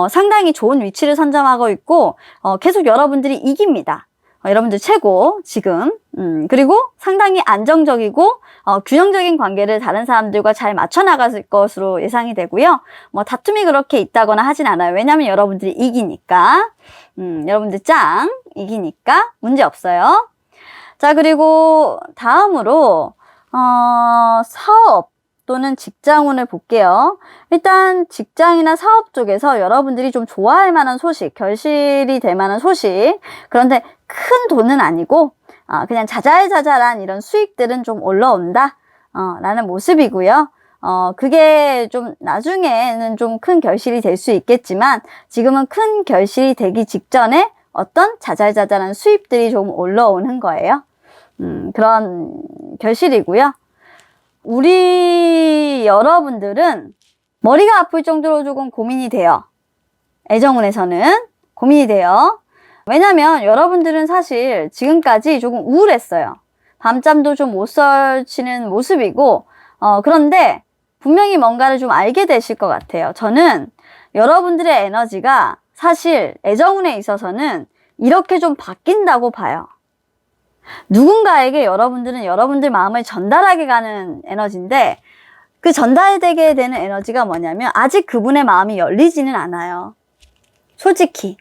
상당히 좋은 위치를 선점하고 있고 계속 여러분들이 이깁니다. 여러분들 최고 지금 그리고 상당히 안정적이고 균형적인 관계를 다른 사람들과 잘 맞춰 나갈 것으로 예상이 되고요. 뭐 다툼이 그렇게 있다거나 하진 않아요. 왜냐하면 여러분들이 이기니까 여러분들 짱 이기니까 문제 없어요. 자, 그리고 다음으로 사업 또는 직장운을 볼게요. 일단 직장이나 사업 쪽에서 여러분들이 좀 좋아할 만한 소식, 결실이 될 만한 소식, 그런데 큰 돈은 아니고 그냥 자잘자잘한 이런 수익들은 좀 올라온다 라는 모습이고요. 그게 좀 나중에는 좀 큰 결실이 될 수 있겠지만 지금은 큰 결실이 되기 직전에 어떤 자잘자잘한 수입들이 좀 올라오는 거예요. 그런 결실이고요. 우리 여러분들은 머리가 아플 정도로 조금 고민이 돼요. 애정운에서는 고민이 돼요. 왜냐면 여러분들은 사실 지금까지 조금 우울했어요. 밤잠도 좀 못 설치는 모습이고, 그런데 분명히 뭔가를 좀 알게 되실 것 같아요. 저는 여러분들의 에너지가 사실 애정운에 있어서는 이렇게 좀 바뀐다고 봐요. 누군가에게 여러분들은 여러분들 마음을 전달하게 가는 에너지인데, 그 전달되게 되는 에너지가 뭐냐면 아직 그분의 마음이 열리지는 않아요. 솔직히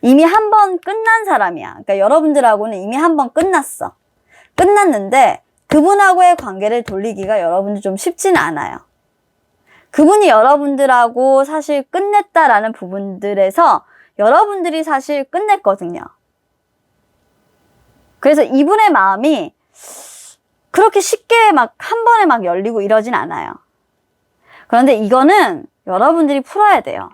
이미 한 번 끝난 사람이야. 그러니까 여러분들하고는 이미 한 번 끝났어. 끝났는데 그분하고의 관계를 돌리기가 여러분들 좀 쉽지는 않아요. 그분이 여러분들하고 사실 끝냈다라는 부분들에서 여러분들이 사실 끝냈거든요. 그래서 이분의 마음이 그렇게 쉽게 막 한 번에 막 열리고 이러진 않아요. 그런데 이거는 여러분들이 풀어야 돼요.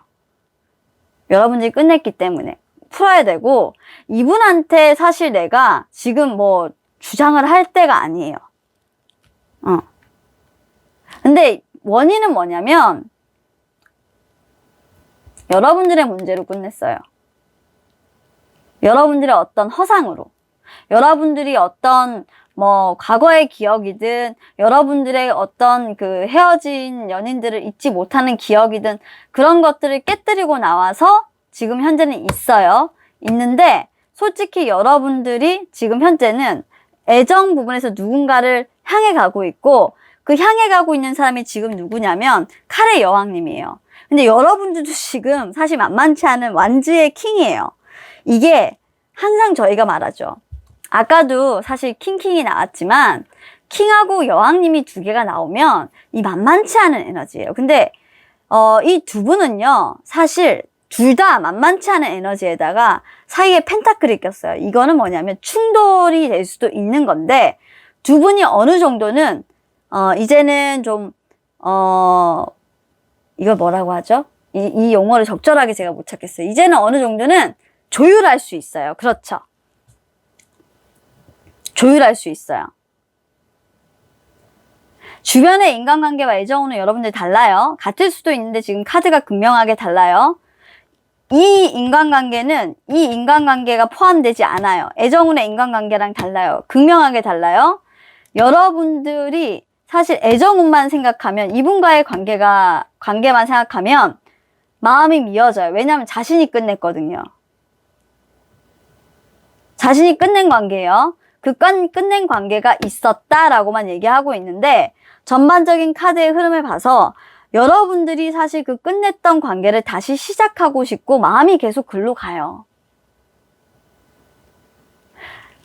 여러분들이 끝냈기 때문에 풀어야 되고, 이분한테 사실 내가 지금 뭐 주장을 할 때가 아니에요. 근데 원인은 뭐냐면 여러분들의 문제로 끝냈어요. 여러분들의 어떤 허상으로, 여러분들이 어떤 뭐 과거의 기억이든 여러분들의 어떤 그 헤어진 연인들을 잊지 못하는 기억이든 그런 것들을 깨뜨리고 나와서 지금 현재는 있어요. 있는데 솔직히 여러분들이 지금 현재는 애정 부분에서 누군가를 향해 가고 있고, 그 향해 가고 있는 사람이 지금 누구냐면 칼의 여왕님이에요. 근데 여러분들도 지금 사실 만만치 않은 완즈의 킹이에요. 이게 항상 저희가 말하죠. 아까도 사실 킹이 나왔지만 킹하고 여왕님이 두 개가 나오면 이 만만치 않은 에너지예요. 근데 이 두 분은요, 사실 둘 다 만만치 않은 에너지에다가 사이에 펜타클이 꼈어요. 이거는 뭐냐면 충돌이 될 수도 있는 건데, 두 분이 어느 정도는 이제는 좀 이걸 뭐라고 하죠? 이 용어를 적절하게 제가 못 찾겠어요. 이제는 어느 정도는 조율할 수 있어요. 그렇죠. 조율할 수 있어요. 주변의 인간관계와 애정운은 여러분들 달라요. 같을 수도 있는데 지금 카드가 극명하게 달라요. 이 인간관계가 포함되지 않아요. 애정운의 인간관계랑 달라요. 극명하게 달라요. 여러분들이 사실 애정운만 생각하면, 이분과의 관계만 생각하면 마음이 미어져요. 왜냐하면 자신이 끝냈거든요. 자신이 끝낸 관계예요. 그 끝낸 관계가 있었다라고만 얘기하고 있는데, 전반적인 카드의 흐름을 봐서 여러분들이 사실 그 끝냈던 관계를 다시 시작하고 싶고 마음이 계속 글로 가요.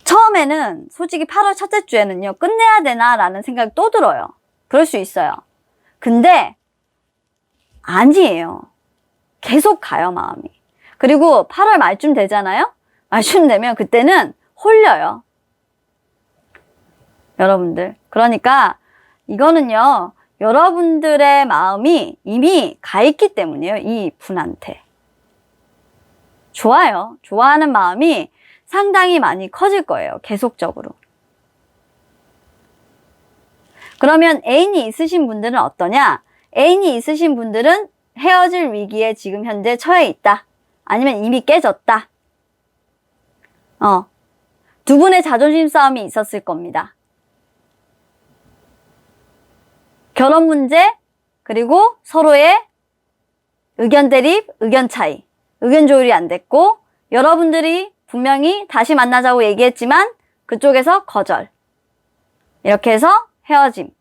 처음에는 솔직히 8월 첫째 주에는요, 끝내야 되나라는 생각이 또 들어요. 그럴 수 있어요. 근데 아니에요. 계속 가요, 마음이. 그리고 8월 말쯤 되잖아요? 말쯤 되면 그때는 홀려요. 여러분들. 그러니까 이거는요, 여러분들의 마음이 이미 가 있기 때문이에요. 이 분한테. 좋아요. 좋아하는 마음이 상당히 많이 커질 거예요. 계속적으로. 그러면 애인이 있으신 분들은 어떠냐? 애인이 있으신 분들은 헤어질 위기에 지금 현재 처해 있다. 아니면 이미 깨졌다. 두 분의 자존심 싸움이 있었을 겁니다. 결혼 문제, 그리고 서로의 의견 대립, 의견 차이, 의견 조율이 안 됐고, 여러분들이 분명히 다시 만나자고 얘기했지만 그쪽에서 거절. 이렇게 해서 헤어짐이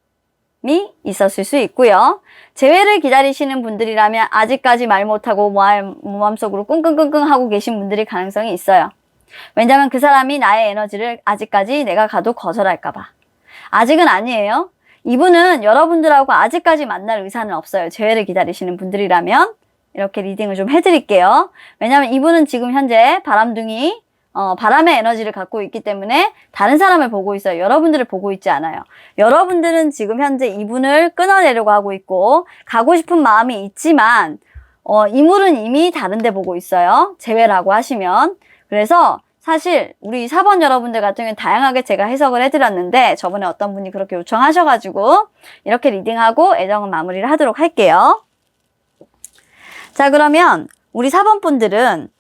있었을 수 있고요. 재회를 기다리시는 분들이라면 아직까지 말 못하고 마음속으로 끙끙끙끙 하고 계신 분들이 가능성이 있어요. 왜냐면 그 사람이 나의 에너지를 아직까지 내가 가도 거절할까봐. 아직은 아니에요. 이분은 여러분들하고 아직까지 만날 의사는 없어요. 재회를 기다리시는 분들이라면. 이렇게 리딩을 좀 해드릴게요. 왜냐면 이분은 지금 현재 바람둥이, 바람의 에너지를 갖고 있기 때문에 다른 사람을 보고 있어요. 여러분들을 보고 있지 않아요. 여러분들은 지금 현재 이분을 끊어내려고 하고 있고, 가고 싶은 마음이 있지만, 이물은 이미 다른 데 보고 있어요. 재회라고 하시면. 그래서 사실 우리 4번 여러분들 같은 경우는 다양하게 제가 해석을 해드렸는데 저번에 어떤 분이 그렇게 요청하셔가지고 이렇게 리딩하고 애정은 마무리를 하도록 할게요. 자, 그러면 우리 4번 분들은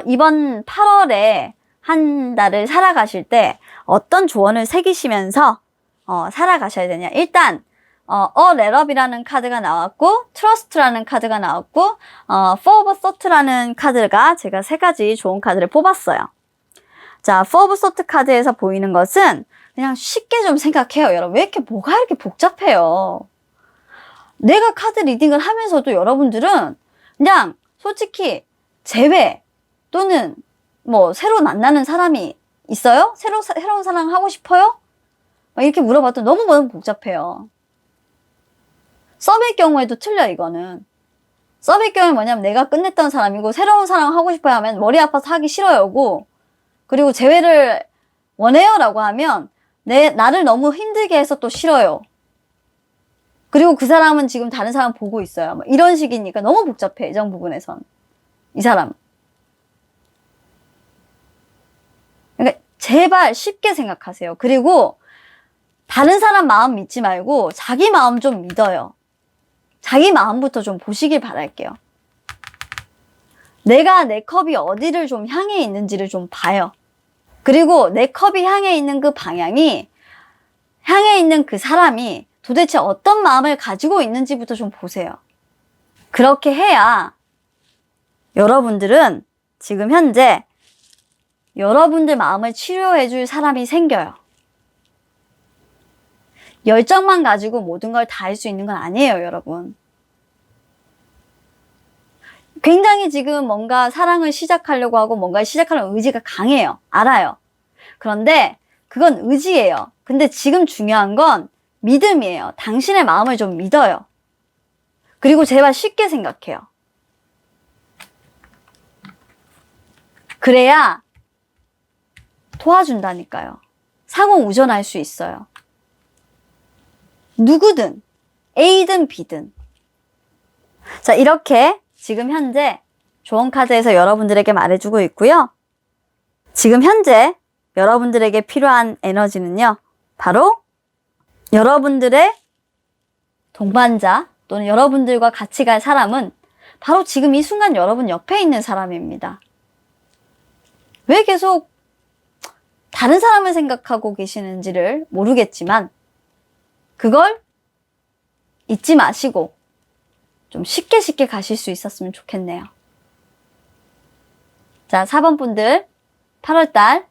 이번 8월에 한 달을 살아가실 때 어떤 조언을 새기시면서 살아가셔야 되냐. 일단 렐업이라는 카드가 나왔고, 트러스트라는 카드가 나왔고, Four of Swords라는 카드가 제가 3가지 좋은 카드를 뽑았어요. 자, Four of Swords 카드에서 보이는 것은 그냥 쉽게 좀 생각해요. 여러분, 왜 이렇게 뭐가 이렇게 복잡해요? 내가 카드 리딩을 하면서도 여러분들은 그냥 솔직히 재회 또는 뭐 새로 만나는 사람이 있어요? 새로운 사랑 하고 싶어요? 막 이렇게 물어봐도 너무 복잡해요. 썸의 경우에도 틀려, 이거는. 썸의 경우에 뭐냐면 내가 끝냈던 사람이고 새로운 사랑 하고 싶어요 하면 머리 아파서 하기 싫어요고, 그리고 재회를 원해요 라고 하면 나를 너무 힘들게 해서 또 싫어요. 그리고 그 사람은 지금 다른 사람 보고 있어요. 뭐 이런 식이니까 너무 복잡해, 애정 부분에선. 이 사람. 그러니까 제발 쉽게 생각하세요. 그리고 다른 사람 마음 믿지 말고 자기 마음 좀 믿어요. 자기 마음부터 좀 보시길 바랄게요. 내가 내 컵이 어디를 좀 향해 있는지를 좀 봐요. 그리고 내 컵이 향해 있는 그 방향이, 향해 있는 그 사람이 도대체 어떤 마음을 가지고 있는지부터 좀 보세요. 그렇게 해야 여러분들은 지금 현재 여러분들 마음을 치료해 줄 사람이 생겨요. 열정만 가지고 모든 걸 다 할 수 있는 건 아니에요, 여러분. 굉장히 지금 뭔가 사랑을 시작하려고 하고 뭔가를 시작하려는 의지가 강해요. 알아요. 그런데 그건 의지예요. 근데 지금 중요한 건 믿음이에요. 당신의 마음을 좀 믿어요. 그리고 제발 쉽게 생각해요. 그래야 도와준다니까요. 상호 우전할 수 있어요. 누구든, A든 B든. 자, 이렇게 지금 현재 조언 카드에서 여러분들에게 말해주고 있고요. 지금 현재 여러분들에게 필요한 에너지는요, 바로 여러분들의 동반자 또는 여러분들과 같이 갈 사람은 바로 지금 이 순간 여러분 옆에 있는 사람입니다. 왜 계속 다른 사람을 생각하고 계시는지를 모르겠지만 그걸 잊지 마시고 좀 쉽게 가실 수 있었으면 좋겠네요. 자, 4번 분들 8월달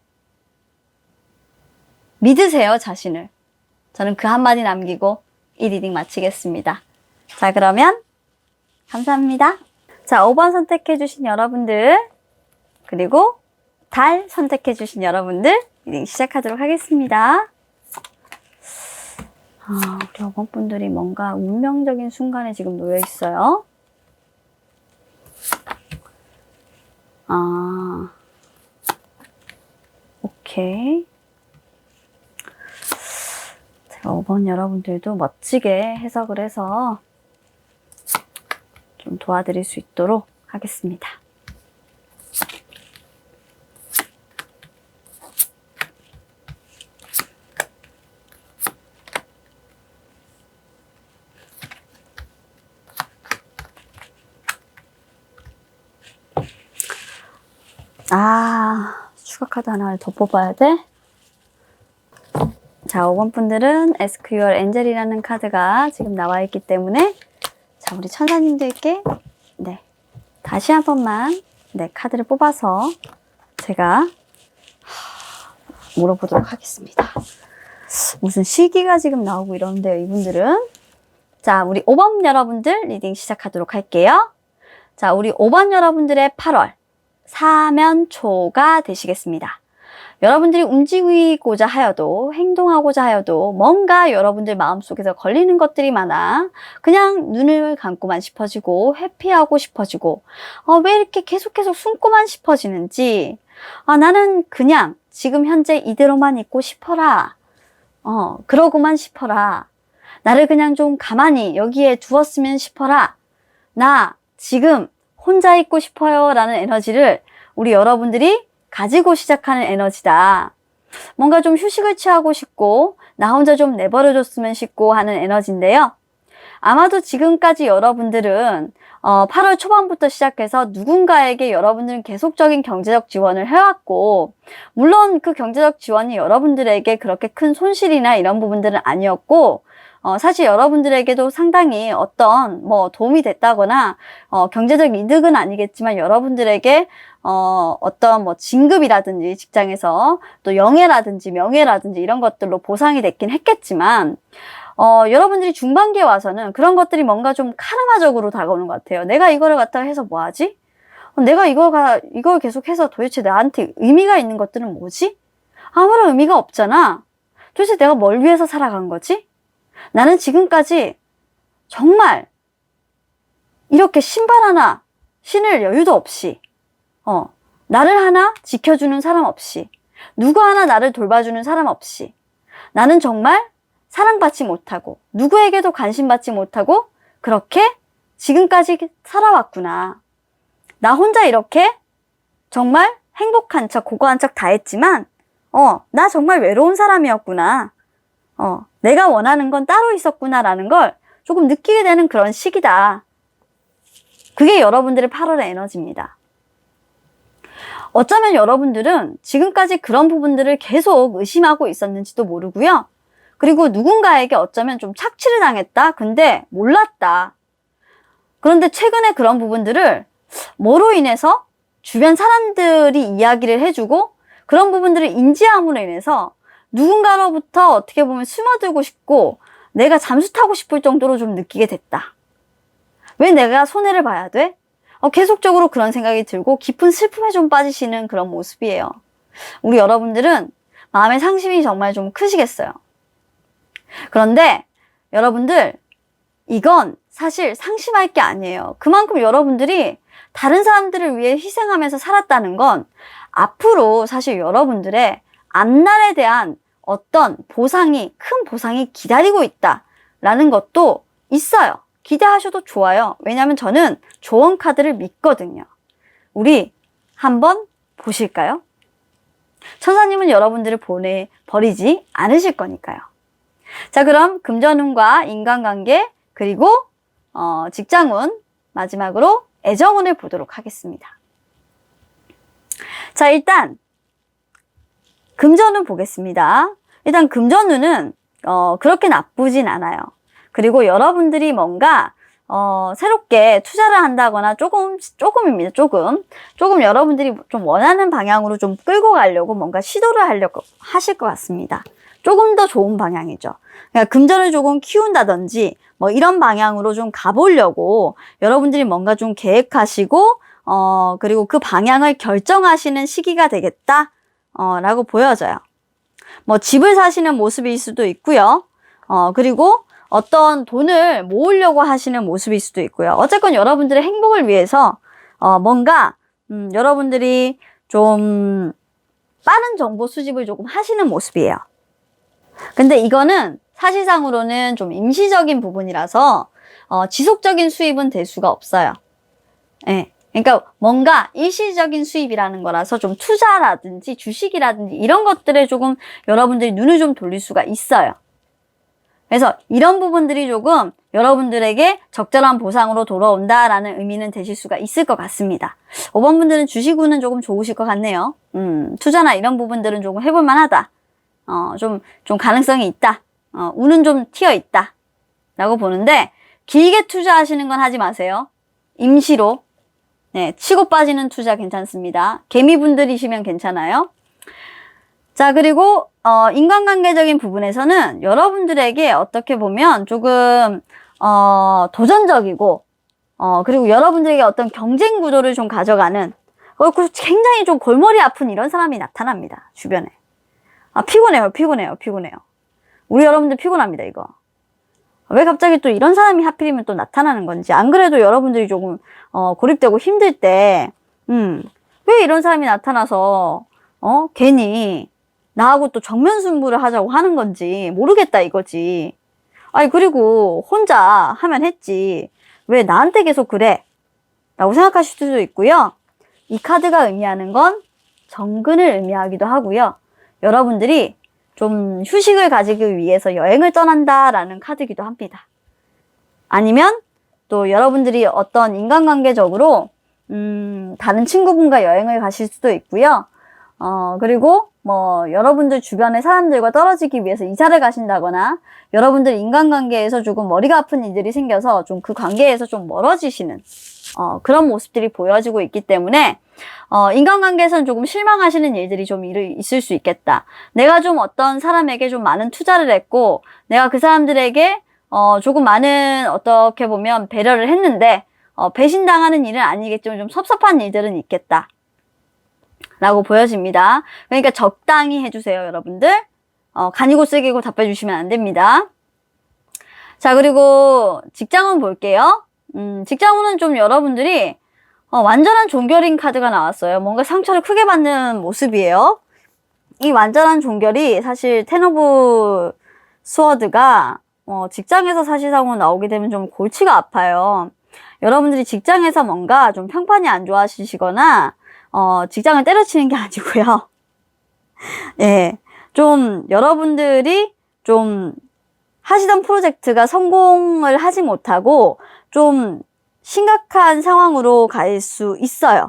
믿으세요, 자신을. 저는 그 한마디 남기고 이 리딩 마치겠습니다. 자, 그러면 감사합니다. 자, 5번 선택해주신 여러분들, 그리고 달 선택해주신 여러분들 리딩 시작하도록 하겠습니다. 우리 5번 분들이 뭔가 운명적인 순간에 지금 놓여 있어요. 오케이. 제가 5번 여러분들도 멋지게 해석을 해서 좀 도와드릴 수 있도록 하겠습니다. 추가 카드 하나를 더 뽑아야 돼. 자, 5번 분들은 Ask Your Angel이라는 카드가 지금 나와 있기 때문에, 자, 우리 천사님들께 다시 한 번만 카드를 뽑아서 제가 물어보도록 하겠습니다. 무슨 시기가 지금 나오고 이러는데요, 이분들은. 자, 우리 5번 여러분들 리딩 시작하도록 할게요. 자, 우리 5번 여러분들의 8월 사면초가 되시겠습니다. 여러분들이 움직이고자 하여도, 행동하고자 하여도 뭔가 여러분들 마음속에서 걸리는 것들이 많아 그냥 눈을 감고만 싶어지고 회피하고 싶어지고, 왜 이렇게 계속 숨고만 싶어지는지, 나는 그냥 지금 현재 이대로만 있고 싶어라, 그러고만 싶어라, 나를 그냥 좀 가만히 여기에 두었으면 싶어라, 나 지금 혼자 있고 싶어요 라는 에너지를 우리 여러분들이 가지고 시작하는 에너지다. 뭔가 좀 휴식을 취하고 싶고 나 혼자 좀 내버려줬으면 싶고 하는 에너지인데요. 아마도 지금까지 여러분들은 8월 초반부터 시작해서 누군가에게 여러분들은 계속적인 경제적 지원을 해왔고, 물론 그 경제적 지원이 여러분들에게 그렇게 큰 손실이나 이런 부분들은 아니었고, 사실 여러분들에게도 상당히 어떤 도움이 됐다거나 경제적 이득은 아니겠지만 여러분들에게 어떤 진급이라든지 직장에서 또 영예라든지 명예라든지 이런 것들로 보상이 됐긴 했겠지만, 여러분들이 중반기에 와서는 그런 것들이 뭔가 좀 카르마적으로 다가오는 것 같아요. 내가 이거를 갖다가 해서 뭐 하지? 내가 이걸 계속 해서 도대체 나한테 의미가 있는 것들은 뭐지? 아무런 의미가 없잖아. 도대체 내가 뭘 위해서 살아간 거지? 나는 지금까지 정말 이렇게 신발 하나 신을 여유도 없이, 나를 하나 지켜주는 사람 없이, 누구 하나 나를 돌봐주는 사람 없이, 나는 정말 사랑받지 못하고 누구에게도 관심받지 못하고 그렇게 지금까지 살아왔구나. 나 혼자 이렇게 정말 행복한 척 고고한 척 다 했지만 나 정말 외로운 사람이었구나. 내가 원하는 건 따로 있었구나라는 걸 조금 느끼게 되는 그런 시기다. 그게 여러분들의 8월의 에너지입니다. 어쩌면 여러분들은 지금까지 그런 부분들을 계속 의심하고 있었는지도 모르고요. 그리고 누군가에게 어쩌면 좀 착취를 당했다? 근데 몰랐다. 그런데 최근에 그런 부분들을 뭐로 인해서 주변 사람들이 이야기를 해주고 그런 부분들을 인지함으로 인해서 누군가로부터 어떻게 보면 숨어들고 싶고 내가 잠수 타고 싶을 정도로 좀 느끼게 됐다. 왜 내가 손해를 봐야 돼? 계속적으로 그런 생각이 들고 깊은 슬픔에 좀 빠지시는 그런 모습이에요. 우리 여러분들은 마음의 상심이 정말 좀 크시겠어요. 그런데 여러분들, 이건 사실 상심할 게 아니에요. 그만큼 여러분들이 다른 사람들을 위해 희생하면서 살았다는 건 앞으로 사실 여러분들의 앞날에 대한 어떤 보상이, 큰 보상이 기다리고 있다라는 것도 있어요. 기대하셔도 좋아요. 왜냐하면 저는 조언 카드를 믿거든요. 우리 한번 보실까요? 천사님은 여러분들을 버리지 않으실 거니까요. 자, 그럼 금전운과 인간관계 그리고 직장운, 마지막으로 애정운을 보도록 하겠습니다. 자, 일단 금전운 보겠습니다. 일단 금전운은 그렇게 나쁘진 않아요. 그리고 여러분들이 뭔가 새롭게 투자를 한다거나 조금입니다. 조금 여러분들이 좀 원하는 방향으로 좀 끌고 가려고 뭔가 시도를 하려고 하실 것 같습니다. 조금 더 좋은 방향이죠. 그러니까 금전을 조금 키운다든지 이런 방향으로 좀 가보려고 여러분들이 뭔가 좀 계획하시고 그리고 그 방향을 결정하시는 시기가 되겠다 라고 보여져요. 집을 사시는 모습일 수도 있고요. 그리고 어떤 돈을 모으려고 하시는 모습일 수도 있고요. 어쨌건 여러분들의 행복을 위해서 뭔가 여러분들이 좀 빠른 정보 수집을 조금 하시는 모습이에요. 근데 이거는 사실상으로는 좀 임시적인 부분이라서 지속적인 수입은 될 수가 없어요. 예. 그러니까 뭔가 일시적인 수입이라는 거라서 좀 투자라든지 주식이라든지 이런 것들에 조금 여러분들이 눈을 좀 돌릴 수가 있어요. 그래서 이런 부분들이 조금 여러분들에게 적절한 보상으로 돌아온다라는 의미는 되실 수가 있을 것 같습니다. 5번 분들은 주식운은 조금 좋으실 것 같네요. 투자나 이런 부분들은 조금 해볼 만하다. 좀 가능성이 있다. 운은 좀 튀어 있다. 라고 보는데, 길게 투자하시는 건 하지 마세요. 임시로. 네, 치고 빠지는 투자 괜찮습니다. 개미분들이시면 괜찮아요. 자, 그리고 인간관계적인 부분에서는 여러분들에게 어떻게 보면 조금 도전적이고 그리고 여러분들에게 어떤 경쟁 구도를 좀 가져가는 굉장히 좀 골머리 아픈 이런 사람이 나타납니다. 주변에. 피곤해요. 우리 여러분들 피곤합니다, 이거. 왜 갑자기 또 이런 사람이 하필이면 또 나타나는 건지. 안 그래도 여러분들이 조금 고립되고 힘들 때 왜 이런 사람이 나타나서 괜히 나하고 또 정면 승부를 하자고 하는 건지 모르겠다 이거지. 그리고 혼자 하면 했지. 왜 나한테 계속 그래? 라고 생각하실 수도 있고요. 이 카드가 의미하는 건 정근을 의미하기도 하고요. 여러분들이 좀 휴식을 가지기 위해서 여행을 떠난다라는 카드이기도 합니다. 아니면 또 여러분들이 어떤 인간관계적으로 다른 친구분과 여행을 가실 수도 있고요. 그리고 뭐 여러분들 주변의 사람들과 떨어지기 위해서 이사를 가신다거나 여러분들 인간관계에서 조금 머리가 아픈 일들이 생겨서 좀 그 관계에서 좀 멀어지시는 그런 모습들이 보여지고 있기 때문에 인간관계에서는 조금 실망하시는 일들이 좀 있을 수 있겠다. 내가 좀 어떤 사람에게 좀 많은 투자를 했고 내가 그 사람들에게 조금 많은 어떻게 보면 배려를 했는데 배신당하는 일은 아니겠지만 좀 섭섭한 일들은 있겠다 라고 보여집니다. 그러니까 적당히 해주세요, 여러분들. 간이고 쓰기고 답해주시면 안 됩니다. 자, 그리고 직장운 볼게요. 직장운은 좀 여러분들이 완전한 종결인 카드가 나왔어요. 뭔가 상처를 크게 받는 모습이에요. 이 완전한 종결이 사실 텐 오브 스워드가 직장에서 사실상으로 나오게 되면 좀 골치가 아파요. 여러분들이 직장에서 뭔가 좀 평판이 안 좋아지시거나 직장을 때려치는 게 아니고요. 예, 좀 여러분들이 좀 하시던 프로젝트가 성공을 하지 못하고 좀 심각한 상황으로 갈 수 있어요.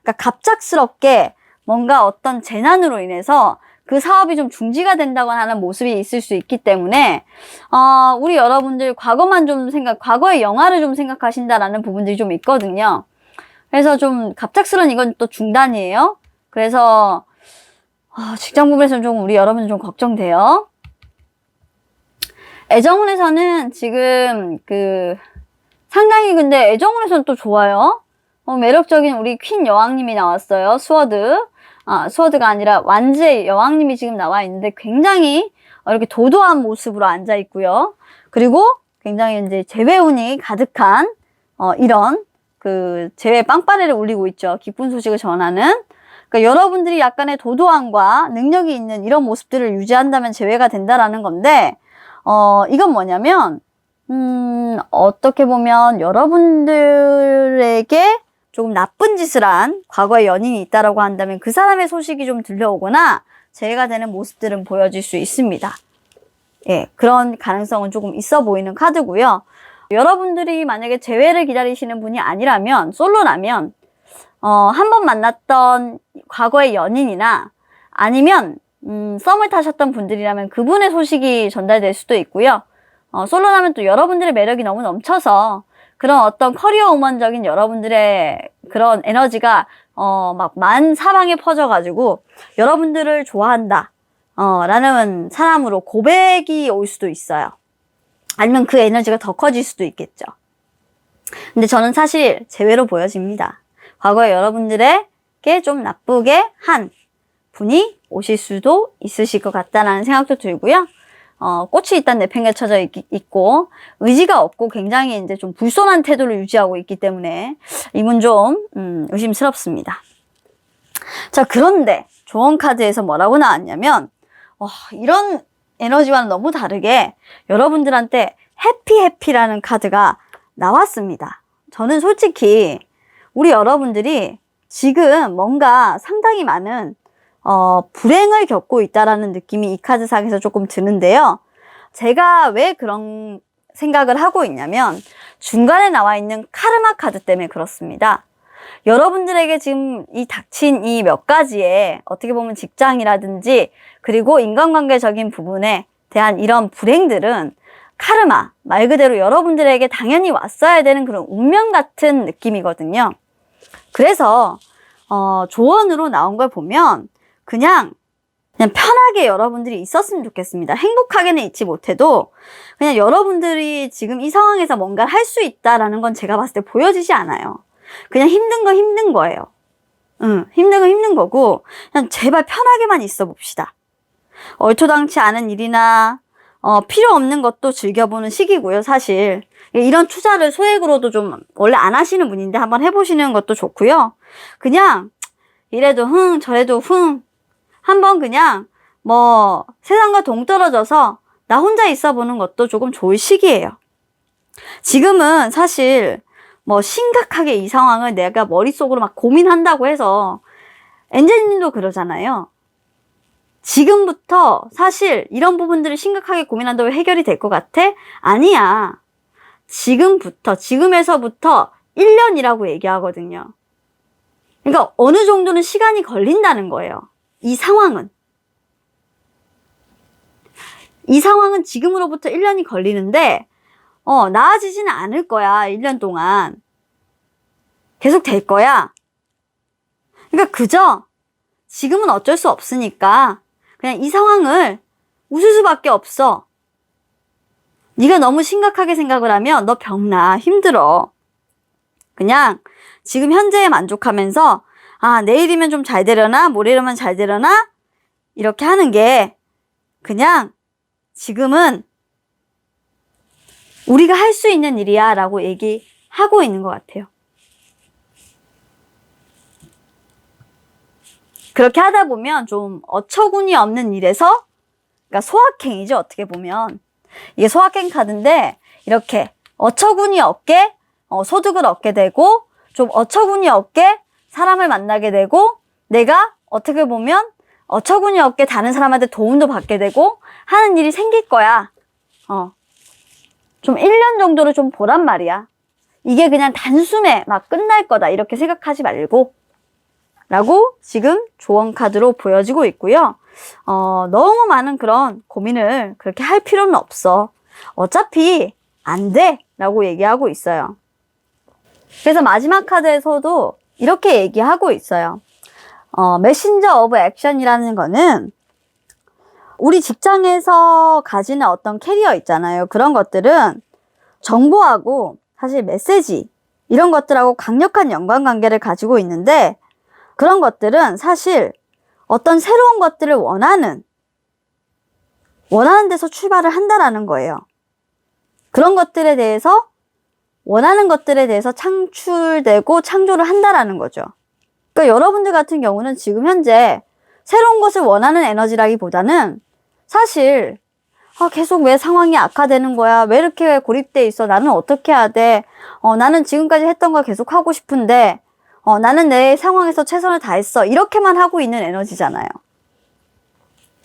그러니까 갑작스럽게 뭔가 어떤 재난으로 인해서 그 사업이 좀 중지가 된다거나 하는 모습이 있을 수 있기 때문에 우리 여러분들 과거만 좀 과거의 영화를 좀 생각하신다라는 부분들이 좀 있거든요. 그래서 좀 갑작스러운 이건 또 중단이에요. 그래서 직장 부분에서는 좀 우리 여러분들 좀 걱정돼요. 애정운에서는 지금 상당히 근데 애정운에서는 또 좋아요. 매력적인 우리 퀸 여왕님이 나왔어요. 스워드가 아니라 완지의 여왕님이 지금 나와 있는데 굉장히 이렇게 도도한 모습으로 앉아 있고요. 그리고 굉장히 이제 재회운이 가득한 이런 재회 빵빠레를 울리고 있죠. 기쁜 소식을 전하는. 그러니까 여러분들이 약간의 도도함과 능력이 있는 이런 모습들을 유지한다면 재회가 된다라는 건데 이건 뭐냐면 어떻게 보면 여러분들에게 조금 나쁜 짓을 한 과거의 연인이 있다라고 한다면 그 사람의 소식이 좀 들려오거나 재해가 되는 모습들은 보여질 수 있습니다. 예, 그런 가능성은 조금 있어 보이는 카드고요. 여러분들이 만약에 재회를 기다리시는 분이 아니라면, 솔로라면 한 번 만났던 과거의 연인이나 아니면 썸을 타셨던 분들이라면 그분의 소식이 전달될 수도 있고요. 솔로라면 또 여러분들의 매력이 너무 넘쳐서 그런 어떤 커리어 우먼적인 여러분들의 그런 에너지가 막 만사방에 퍼져가지고 여러분들을 좋아한다 라는 사람으로 고백이 올 수도 있어요. 아니면 그 에너지가 더 커질 수도 있겠죠. 근데 저는 사실 재회로 보여집니다. 과거에 여러분들에게 좀 나쁘게 한 분이 오실 수도 있으실 것 같다라는 생각도 들고요. 꽃이 일단 내팽개쳐져 있고 의지가 없고 굉장히 이제 좀 불손한 태도를 유지하고 있기 때문에 이분 좀 의심스럽습니다. 자, 그런데 조언 카드에서 뭐라고 나왔냐면 이런 에너지와는 너무 다르게 여러분들한테 해피라는 카드가 나왔습니다. 저는 솔직히 우리 여러분들이 지금 뭔가 상당히 많은 불행을 겪고 있다라는 느낌이 이 카드상에서 조금 드는데요. 제가 왜 그런 생각을 하고 있냐면 중간에 나와 있는 카르마 카드 때문에 그렇습니다. 여러분들에게 지금 이 닥친 이 몇 가지의 어떻게 보면 직장이라든지 그리고 인간관계적인 부분에 대한 이런 불행들은 카르마, 말 그대로 여러분들에게 당연히 왔어야 되는 그런 운명 같은 느낌이거든요. 그래서 조언으로 나온 걸 보면 그냥 편하게 여러분들이 있었으면 좋겠습니다. 행복하게는 있지 못해도 그냥 여러분들이 지금 이 상황에서 뭔가를 할 수 있다라는 건 제가 봤을 때 보여지지 않아요. 그냥 힘든 건 힘든 거예요. 힘든 건 힘든 거고 그냥 제발 편하게만 있어 봅시다. 얼토당치 않은 일이나 필요 없는 것도 즐겨보는 시기고요. 사실 이런 투자를 소액으로도 좀 원래 안 하시는 분인데 한번 해보시는 것도 좋고요. 그냥 이래도 저래도 한번 그냥 세상과 동떨어져서 나 혼자 있어 보는 것도 조금 좋을 시기예요. 지금은 사실 심각하게 이 상황을 내가 머릿속으로 막 고민한다고 해서 엔젤님도 그러잖아요. 지금부터 사실 이런 부분들을 심각하게 고민한다고 해결이 될 것 같아? 아니야. 지금에서부터 1년이라고 얘기하거든요. 그러니까 어느 정도는 시간이 걸린다는 거예요. 이 상황은 지금으로부터 1년이 걸리는데 나아지지는 않을 거야. 1년 동안 계속 될 거야. 그러니까 그저 지금은 어쩔 수 없으니까 그냥 이 상황을 웃을 수밖에 없어. 네가 너무 심각하게 생각을 하면 너 병나, 힘들어. 그냥 지금 현재에 만족하면서 내일이면 좀 잘 되려나? 모레이면 잘 되려나? 이렇게 하는 게 그냥 지금은 우리가 할 수 있는 일이야 라고 얘기하고 있는 것 같아요. 그렇게 하다 보면 좀 어처구니 없는 일에서, 그러니까 소확행이죠, 어떻게 보면. 이게 소확행 카드인데 이렇게 어처구니 없게 소득을 얻게 되고, 좀 어처구니 없게 사람을 만나게 되고, 내가 어떻게 보면 어처구니 없게 다른 사람한테 도움도 받게 되고 하는 일이 생길 거야. 좀 1년 정도를 좀 보란 말이야. 이게 그냥 단숨에 막 끝날 거다 이렇게 생각하지 말고 라고 지금 조언 카드로 보여지고 있고요. 너무 많은 그런 고민을 그렇게 할 필요는 없어. 어차피 안 돼 라고 얘기하고 있어요. 그래서 마지막 카드에서도 이렇게 얘기하고 있어요. 메신저 오브 액션이라는 거는 우리 직장에서 가지는 어떤 캐리어 있잖아요. 그런 것들은 정보하고 사실 메시지 이런 것들하고 강력한 연관관계를 가지고 있는데, 그런 것들은 사실 어떤 새로운 것들을 원하는 데서 출발을 한다라는 거예요. 그런 것들에 대해서 원하는 것들에 대해서 창출되고 창조를 한다라는 거죠. 그러니까 여러분들 같은 경우는 지금 현재 새로운 것을 원하는 에너지라기보다는 사실 계속 왜 상황이 악화되는 거야? 왜 이렇게 고립돼 있어? 나는 어떻게 해야 돼? 나는 지금까지 했던 걸 계속 하고 싶은데 나는 내 상황에서 최선을 다했어. 이렇게만 하고 있는 에너지잖아요.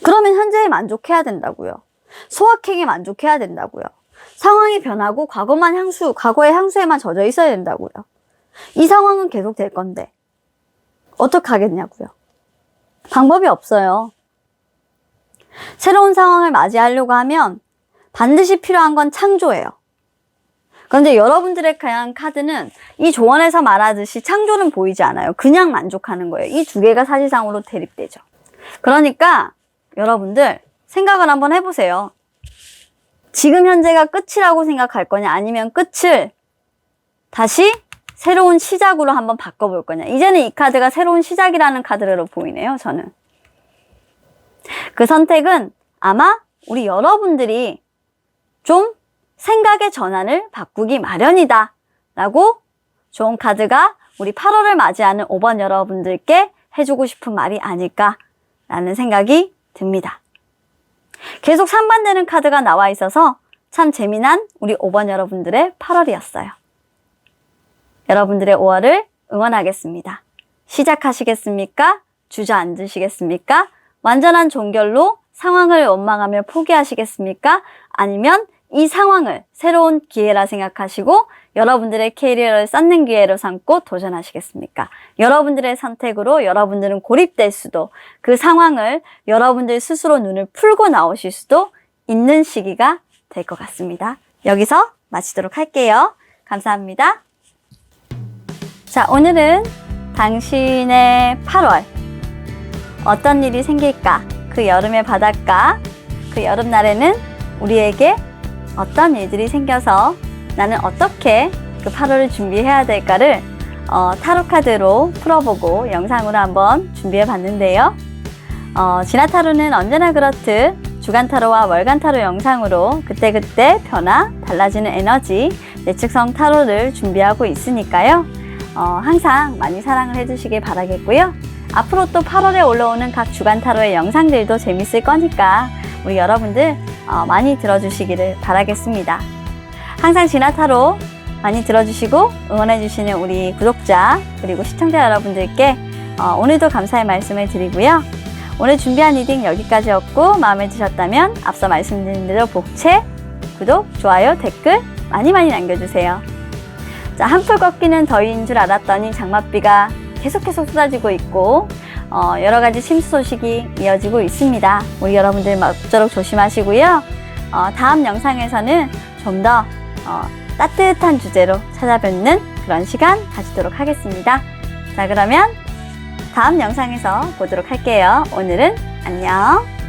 그러면 현재에 만족해야 된다고요. 소확행에 만족해야 된다고요. 상황이 변하고 과거의 향수에만 젖어 있어야 된다고요. 이 상황은 계속 될 건데 어떻게 하겠냐고요. 방법이 없어요. 새로운 상황을 맞이하려고 하면 반드시 필요한 건 창조예요. 그런데 여러분들의 그냥 카드는 이 조언에서 말하듯이 창조는 보이지 않아요. 그냥 만족하는 거예요. 이 두 개가 사실상으로 대립되죠. 그러니까 여러분들 생각을 한번 해보세요. 지금 현재가 끝이라고 생각할 거냐, 아니면 끝을 다시 새로운 시작으로 한번 바꿔볼 거냐. 이제는 이 카드가 새로운 시작이라는 카드로 보이네요, 저는. 그 선택은 아마 우리 여러분들이 좀 생각의 전환을 바꾸기 마련이다 라고 좋은 카드가 우리 8월을 맞이하는 5번 여러분들께 해주고 싶은 말이 아닐까 라는 생각이 듭니다. 계속 상반되는 카드가 나와 있어서 참 재미난 우리 5번 여러분들의 8월이었어요. 여러분들의 5월을 응원하겠습니다. 시작하시겠습니까? 주저앉으시겠습니까? 완전한 종결로 상황을 원망하며 포기하시겠습니까? 아니면 이 상황을 새로운 기회라 생각하시고 여러분들의 캐리어를 쌓는 기회로 삼고 도전하시겠습니까? 여러분들의 선택으로 여러분들은 고립될 수도, 그 상황을 여러분들 스스로 눈을 풀고 나오실 수도 있는 시기가 될 것 같습니다. 여기서 마치도록 할게요. 감사합니다. 자, 오늘은 당신의 8월 어떤 일이 생길까? 그 여름의 바닷가, 그 여름날에는 우리에게 어떤 일들이 생겨서 나는 어떻게 그 8월을 준비해야 될까를 타로 카드로 풀어보고 영상으로 한번 준비해 봤는데요. 진화 타로는 언제나 그렇듯 주간 타로와 월간 타로 영상으로 그때그때 변화, 달라지는 에너지, 내측성 타로를 준비하고 있으니까요. 항상 많이 사랑을 해주시길 바라겠고요. 앞으로 또 8월에 올라오는 각 주간 타로의 영상들도 재밌을 거니까 우리 여러분들 많이 들어주시기를 바라겠습니다. 항상 진화 타로 많이 들어주시고 응원해주시는 우리 구독자 그리고 시청자 여러분들께 오늘도 감사의 말씀을 드리고요. 오늘 준비한 리딩 여기까지였고 마음에 드셨다면 앞서 말씀드린 대로 복채, 구독, 좋아요, 댓글 많이 남겨주세요. 자, 한풀 꺾이는 더위인 줄 알았더니 장맛비가 계속해서 쏟아지고 있고 여러 가지 침수 소식이 이어지고 있습니다. 우리 여러분들 모쪼록 조심하시고요. 다음 영상에서는 좀 더 따뜻한 주제로 찾아뵙는 그런 시간 가지도록 하겠습니다. 자, 그러면 다음 영상에서 보도록 할게요. 오늘은 안녕.